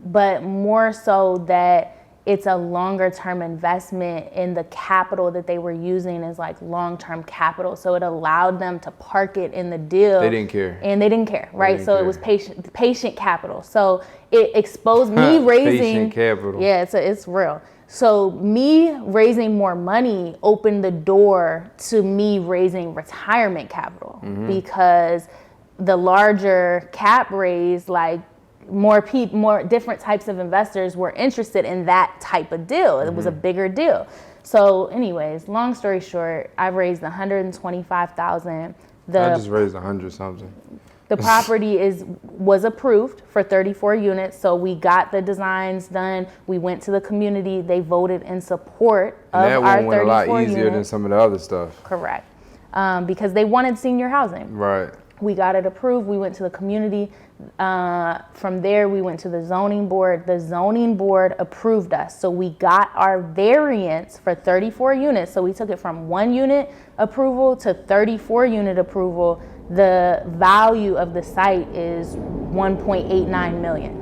but more so that it's a longer term investment in the capital that they were using as like long-term capital. So it allowed them to park it in the deal. They didn't care. And they didn't care, right? So it was patient capital. So it exposed me raising. Patient capital. Yeah, it's real. So me raising more money opened the door to me raising retirement capital because the larger cap raise, like more different types of investors were interested in that type of deal. It was a bigger deal. So anyways, long story short, I raised $125,000. I just raised 100 something. The property was approved for 34 units, so we got the designs done. We went to the community. They voted in support of our 34 units. That one went a lot easier than some of the other stuff. Correct, because they wanted senior housing. Right. We got it approved. We went to the community. From there, we went to the zoning board. The zoning board approved us, so we got our variance for 34 units. So we took it from 1 unit approval to 34 unit approval. The value of the site is $1.89 million.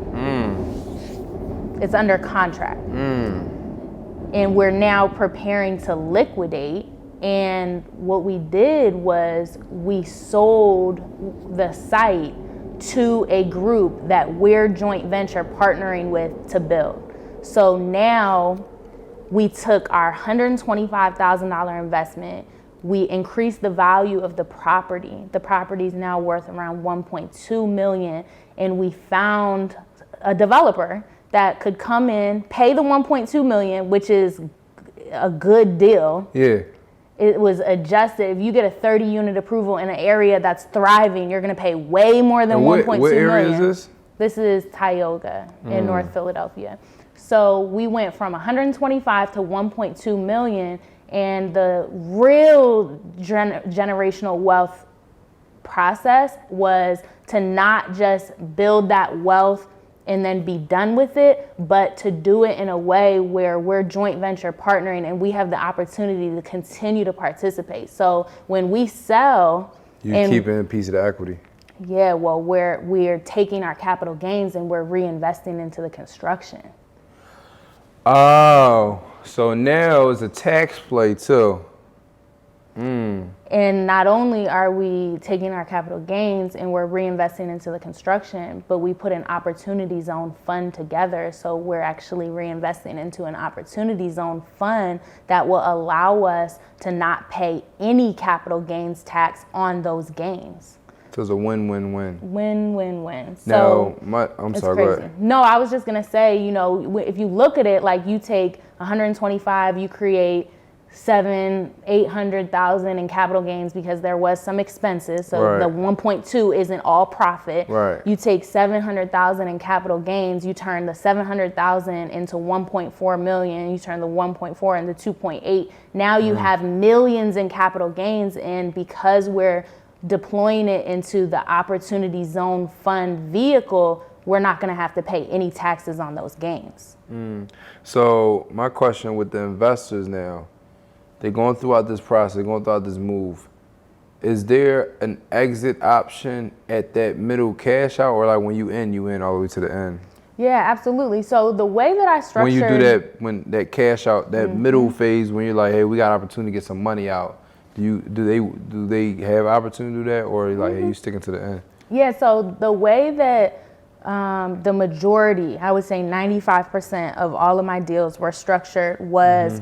It's under contract. And we're now preparing to liquidate. And what we did was we sold the site to a group that we're joint venture partnering with to build. So now we took our $125,000 investment. We increased the value of the property. The property is now worth around $1.2 million, and we found a developer that could come in, pay the $1.2 million, which is a good deal. Yeah. It was adjusted. If you get a 30-unit approval in an area that's thriving, you're going to pay way more than $1.2 million. What area is this? This is Tioga in North Philadelphia. So we went from 125 to 1.2 million. And the real generational wealth process was to not just build that wealth and then be done with it, but to do it in a way where we're joint venture partnering and we have the opportunity to continue to participate. So when we sell, you're keeping a piece of the equity. Yeah, well, we're taking our capital gains and we're reinvesting into the construction. Oh, so now it's a tax play too. And not only are we taking our capital gains and we're reinvesting into the construction, but we put an opportunity zone fund together. So we're actually reinvesting into an opportunity zone fund that will allow us to not pay any capital gains tax on those gains. So it's a win-win-win. Win-win-win. Now, So I'm it's sorry, crazy. go ahead. No, I was just gonna say, you know, if you look at it, like you take 125, you create 700,000-800,000 in capital gains because there was some expenses. So Right. the 1.2 isn't all profit. Right. You take 700,000 in capital gains, you turn the 700,000 into 1.4 million, you turn the 1.4 into 2.8. Now you have millions in capital gains, and because we're deploying it into the opportunity zone fund vehicle, we're not going to have to pay any taxes on those gains. So my question with the investors now, they're going throughout this process, going throughout this move. Is there an exit option at that middle cash out, or like when you in all the way to the end? Yeah, absolutely. So the way that I structured... When you do that, when that cash out, that middle phase, when you're like, hey, we got an opportunity to get some money out, do they have opportunity to do that, or like, hey, you sticking to the end? Yeah, so the way that the majority, I would say 95% of all of my deals were structured was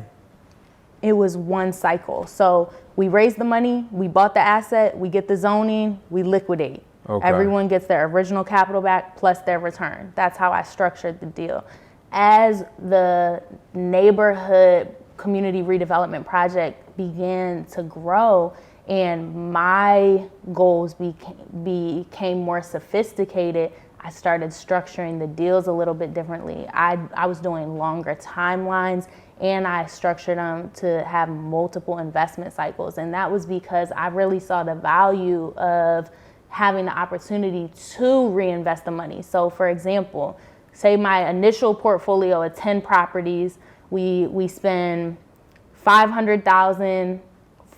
it was one cycle. So we raise the money, we bought the asset, we get the zoning, we liquidate. Okay. Everyone gets their original capital back plus their return. That's how I structured the deal. As the neighborhood community redevelopment project began to grow and my goals became more sophisticated, I started structuring the deals a little bit differently. I was doing longer timelines, and I structured them to have multiple investment cycles. And that was because I really saw the value of having the opportunity to reinvest the money. So for example, say my initial portfolio of 10 properties, we spend $500,000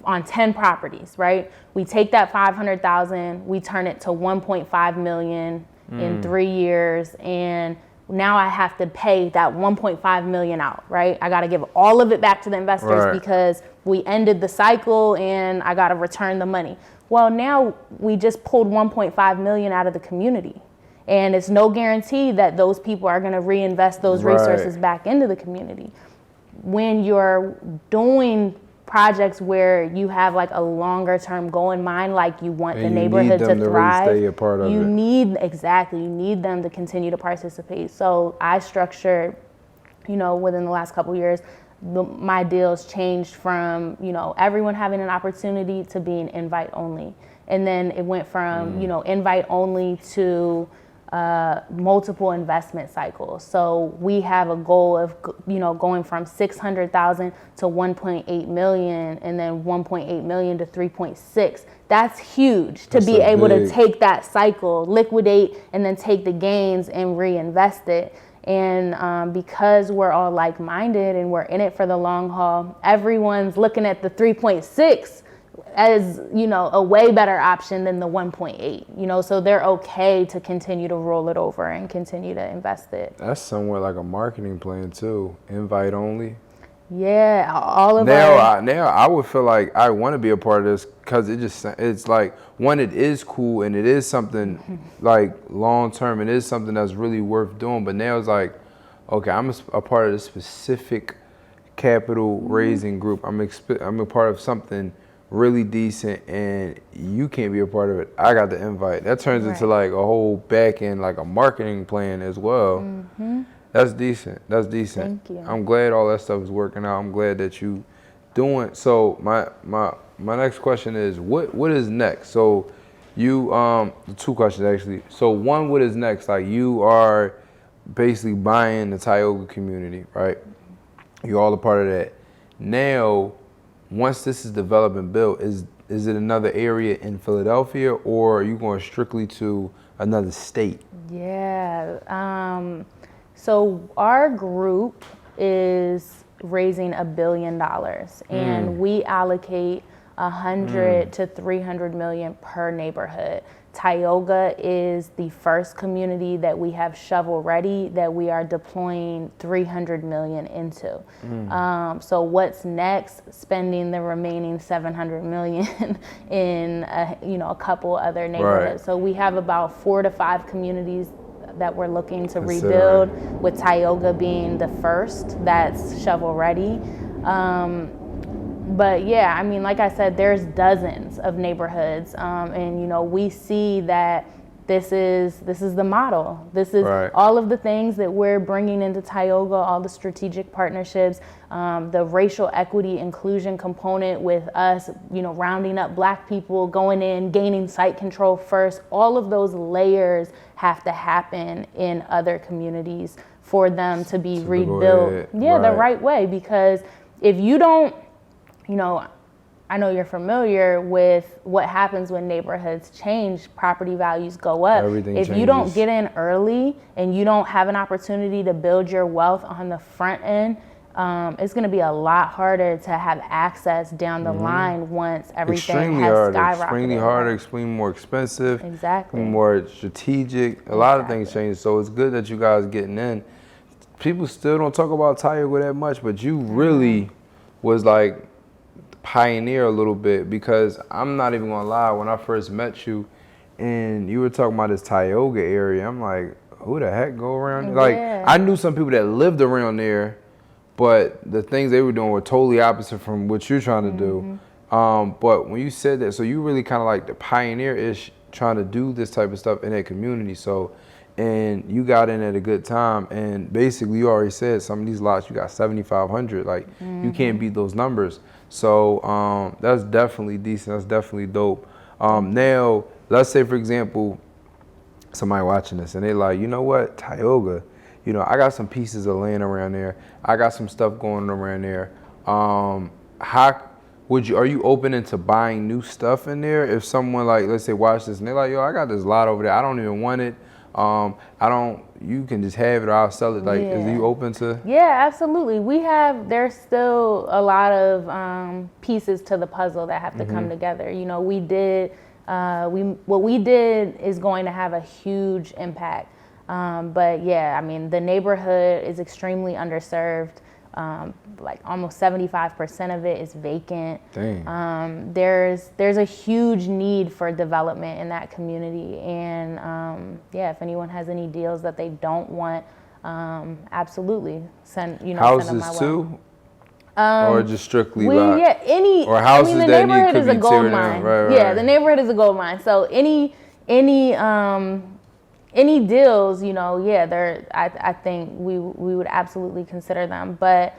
on 10 properties, right? We take that 500,000, we turn it to 1.5 million in 3 years, and now I have to pay that 1.5 million out, right? I got to give all of it back to the investors because we ended the cycle and I got to return the money. Well, now we just pulled 1.5 million out of the community, and it's no guarantee that those people are going to reinvest those resources back into the community. When you're doing projects where you have like a longer term goal in mind, like you want the neighborhood to thrive, really stay a part of you it. need them to continue to participate. So I structured, within the last couple of years, my deals changed from, everyone having an opportunity to being invite only. And then it went from, invite only to multiple investment cycles. So we have a goal of, going from 600,000 to 1.8 million, and then 1.8 million to 3.6. That's huge to be able to take that cycle, liquidate, and then take the gains and reinvest it. And because we're all like-minded and we're in it for the long haul, everyone's looking at the 3.6 as, a way better option than the 1.8, so they're okay to continue to roll it over and continue to invest it. That's somewhat like a marketing plan too, invite only. Yeah, all of now I would feel like I want to be a part of this because it's like, one, it is cool and it is something like long term, it is something that's really worth doing, but now it's like, okay, I'm a part of this specific capital raising group. I'm a part of something really decent, and you can't be a part of it. I got the invite. That turns into like a whole back end, like a marketing plan as well. That's decent. Thank you. I'm glad all that stuff is working out. I'm glad that you doing. So my next question is, what is next? So you two questions actually. So one, what is next? Like, you are basically buying the Tioga community, right? You're all a part of that. Now, once this is developed and built, is it another area in Philadelphia, or are you going strictly to another state? Yeah. So our group is raising $1 billion, and we allocate 100 to 300 million per neighborhood. Tioga is the first community that we have shovel ready that we are deploying 300 million into. So what's next? Spending the remaining 700 million in a couple other neighborhoods. Right. So we have about 4 to 5 communities that we're looking to rebuild, with Tioga being the first that's shovel ready. But yeah, I mean, like I said, there's dozens of neighborhoods, and we see that this is the model. This is right. All of the things that we're bringing into Tioga, all the strategic partnerships, the racial equity inclusion component with us, rounding up Black people, going in, gaining site control first. All of those layers have to happen in other communities for them to be rebuilt. The right way, because if you don't, I know you're familiar with what happens when neighborhoods change, property values go up. Everything changes. If you don't get in early and you don't have an opportunity to build your wealth on the front end, it's going to be a lot harder to have access down the line once everything has skyrocketed. Extremely harder, extremely more expensive, exactly, more strategic. A lot of things change, so it's good that you guys getting in. People still don't talk about Tioga that much, but you really was like pioneer a little bit, because I'm not even gonna lie, when I first met you and you were talking about this Tioga area, I'm like, who the heck go around there? Like, I knew some people that lived around there, but the things they were doing were totally opposite from what you're trying to do. But when you said that, so you really kind of like the pioneer-ish trying to do this type of stuff in that community. So, and you got in at a good time, and basically you already said some of these lots you got 7,500. Like, you can't beat those numbers. So that's definitely decent. That's definitely dope. Now, let's say, for example, somebody watching this and they like, you know what, Tioga, I got some pieces of land around there. I got some stuff going around there. Are you open into buying new stuff in there? If someone, like, let's say, watch this and they're like, yo, I got this lot over there. I don't even want it. You can just have it, or I'll sell it. Like, is you open to? Yeah, absolutely. There's still a lot of pieces to the puzzle that have to come together. What we did is going to have a huge impact. But yeah, I mean, the neighborhood is extremely underserved. Like almost 75% of it is vacant. Dang. There's a huge need for development in that community, and if anyone has any deals that they don't want, absolutely send them my way. Houses too, or just strictly or houses the that neighborhood is a gold mine. Right. Yeah, the neighborhood is a gold mine. So any deals, I think we would absolutely consider them. But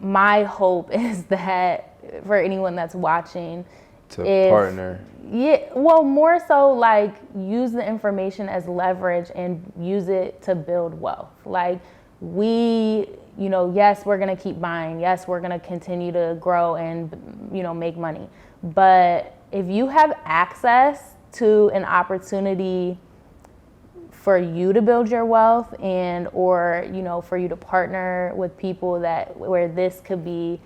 my hope is that for anyone that's watching, partner. Yeah, well, more so like use the information as leverage and use it to build wealth. Like yes, we're gonna keep buying. Yes, we're gonna continue to grow and make money. But if you have access to an opportunity for you to build your wealth or for you to partner with people where this could be,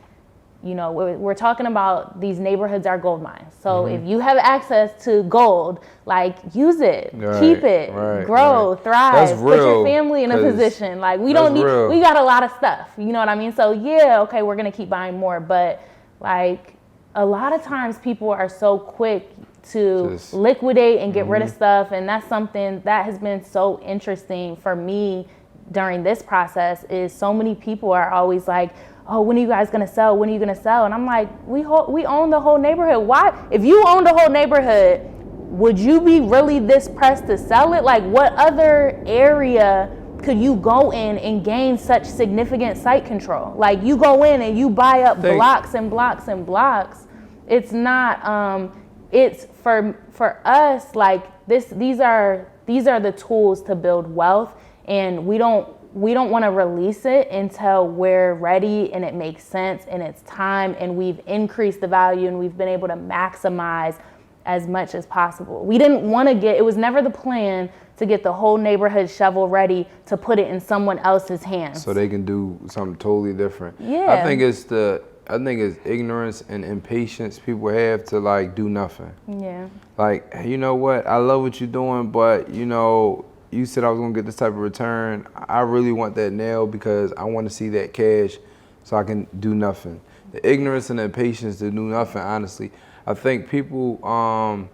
we're talking about these neighborhoods are gold mines. So if you have access to gold, like use it, keep it, grow, thrive, put your family in a position. Like we got a lot of stuff, you know what I mean? So we're gonna keep buying more, but like a lot of times people are so quick to liquidate and get rid of stuff, and that's something that has been so interesting for me during this process. Is so many people are always like, oh, when are you guys gonna sell? When are you gonna sell? And I'm like, we own the whole neighborhood. Why? If you own the whole neighborhood, would you be really this pressed to sell it? Like, what other area could you go in and gain such significant site control? Like, you go in and you buy up blocks and blocks and blocks. It's not. It's for us, like these are the tools to build wealth, and we don't we don't want to release it until we're ready and it makes sense and it's time and we've increased the value and we've been able to maximize as much as possible. We didn't want to it was never the plan to get the whole neighborhood shovel ready to put it in someone else's hands. So they can do something totally different. Yeah. I think it's ignorance and impatience people have to like do nothing. Yeah. Like, you know what? I love what you're doing, but you know, you said I was gonna get this type of return. I really want that now because I want to see that cash so I can do nothing. The ignorance and the impatience to do nothing, honestly. I think people want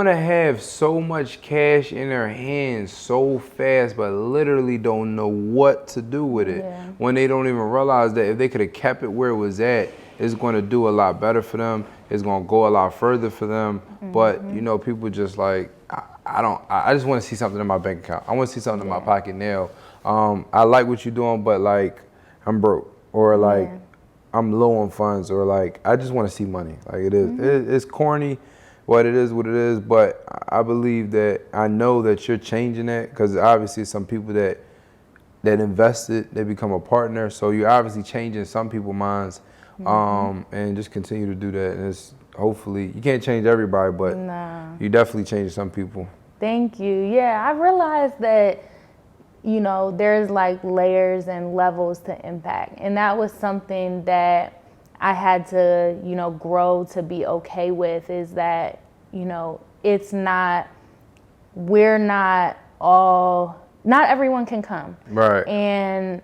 to have so much cash in their hands so fast, but literally don't know what to do with it. Yeah. When they don't even realize that if they could have kept it where it was at, it's going to do a lot better for them. It's going to go a lot further for them. Mm-hmm. But, you know, people just like, I just want to see something in my bank account. I want to see something in my pocket now. I like what you're doing, but like, I'm broke, or like, I'm low on funds, or like, I just want to see money. Like it is, it's corny, what it is, but I believe that, I know that you're changing that, because obviously some people that invested, they become a partner. So you're obviously changing some people's minds, and just continue to do that. And it's hopefully, you can't change everybody, but you definitely change some people. Thank you. Yeah, I realized that, you know, there's like layers and levels to impact. And that was something that I had to, you know, grow to be okay with, is that, you know, not everyone can come. Right. And,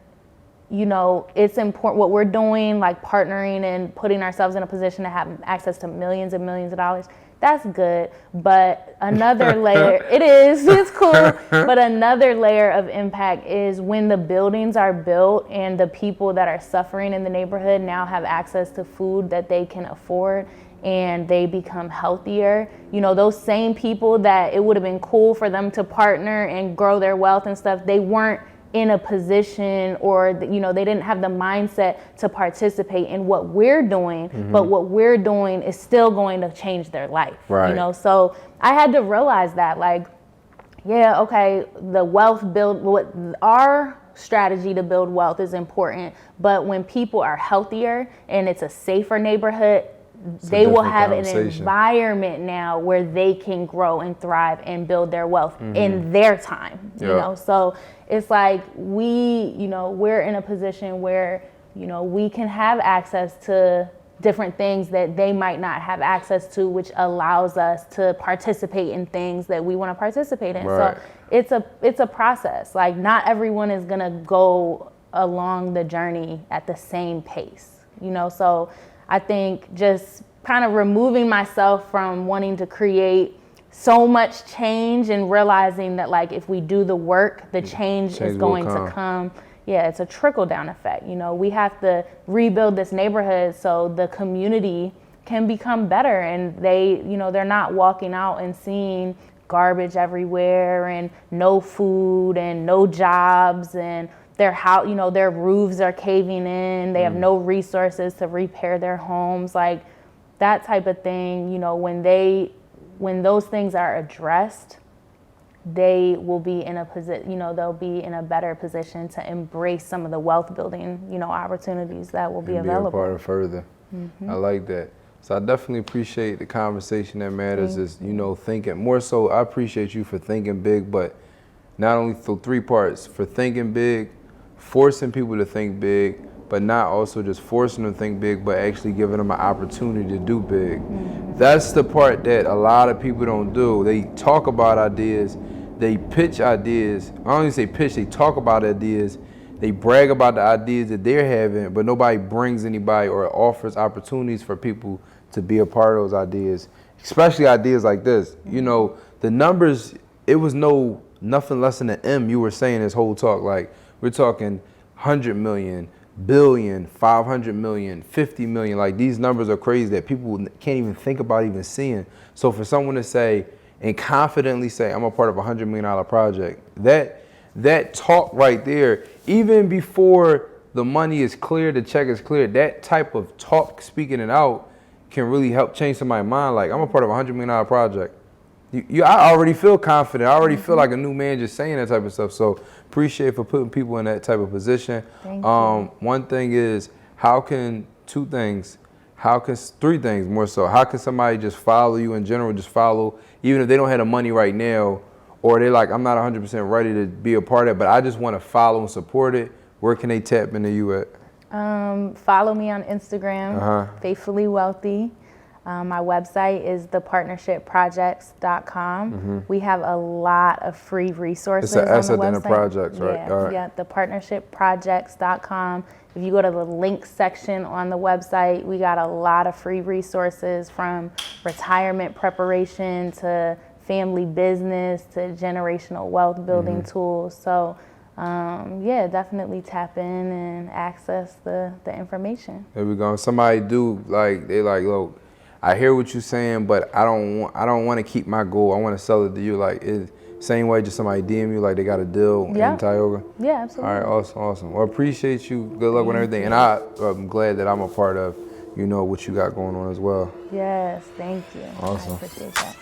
you know, it's important what we're doing, like partnering and putting ourselves in a position to have access to millions and millions of dollars. That's good, but another layer, it's cool, but another layer of impact is when the buildings are built and the people that are suffering in the neighborhood now have access to food that they can afford and they become healthier. You know, those same people that it would have been cool for them to partner and grow their wealth and stuff, they weren't in a position, or, you know, they didn't have the mindset to participate in what we're doing, but what we're doing is still going to change their life. Right. You know, so I had to realize that, like, yeah, okay, our strategy to build wealth is important, but when people are healthier and it's a safer neighborhood, they will have an environment now where they can grow and thrive and build their wealth in their time, you know? So it's like we're in a position where, you know, we can have access to different things that they might not have access to, which allows us to participate in things that we want to participate in. Right. So it's a process. Like, not everyone is going to go along the journey at the same pace, you know? So I think just kind of removing myself from wanting to create so much change and realizing that, like, if we do the work, the change is going to come. Yeah, it's a trickle down effect. You know, we have to rebuild this neighborhood so the community can become better, and they, you know, they're not walking out and seeing garbage everywhere and no food and no jobs, and their house, you know, their roofs are caving in. They have no resources to repair their homes, like that type of thing. You know, when those things are addressed, they will be in a position, you know, they'll be in a better position to embrace some of the wealth building, you know, opportunities that will be available. Be a part of further. I like that. So I definitely appreciate the conversation that matters is, you know, thinking more so. I appreciate you for thinking big, but not only for 3 parts, for thinking big, forcing people to think big, but not also just forcing them to think big, but actually giving them an opportunity to do big. That's the part that a lot of people don't do. They talk about ideas, they pitch ideas. I don't even say pitch, they talk about ideas. They brag about the ideas that they're having, but nobody brings anybody or offers opportunities for people to be a part of those ideas, especially ideas like this. You know, the numbers, it was nothing less than an M you were saying this whole talk. Like, we're talking 100 million, billion, 500 million, 50 million. Like, these numbers are crazy that people can't even think about even seeing. So for someone to say and confidently say, I'm a part of a $100 million project, that talk right there, even before the money is clear, the check is clear, that type of talk, speaking it out, can really help change somebody's mind. Like, I'm a part of a $100 million project. I already feel confident. I already feel like a new man just saying that type of stuff. So appreciate for putting people in that type of position. Thank you. One thing is, three things more so. How can somebody just follow you in general, just follow, even if they don't have the money right now, or they're like, I'm not 100% ready to be a part of it, but I just want to follow and support it. Where can they tap into you at? Follow me on Instagram, Faithfully Wealthy. My website is thepartnershipprojects.com. We have a lot of free resources It's an on asset the website. in the projects, right? Yeah, All right. yeah, thepartnershipprojects.com. If you go to the links section on the website, we got a lot of free resources from retirement preparation to family business to generational wealth building tools. So yeah, definitely tap in and access the information. There we go. Somebody they like, look, I hear what you're saying, but I don't want to keep my goal. I want to sell it to you. Like, same way, just somebody DM you like they got a deal in Tioga. Yeah, absolutely. All right, awesome. Well, appreciate you. Good luck with everything, and I'm glad that I'm a part of, what you got going on as well. Yes, thank you. Awesome. I appreciate that.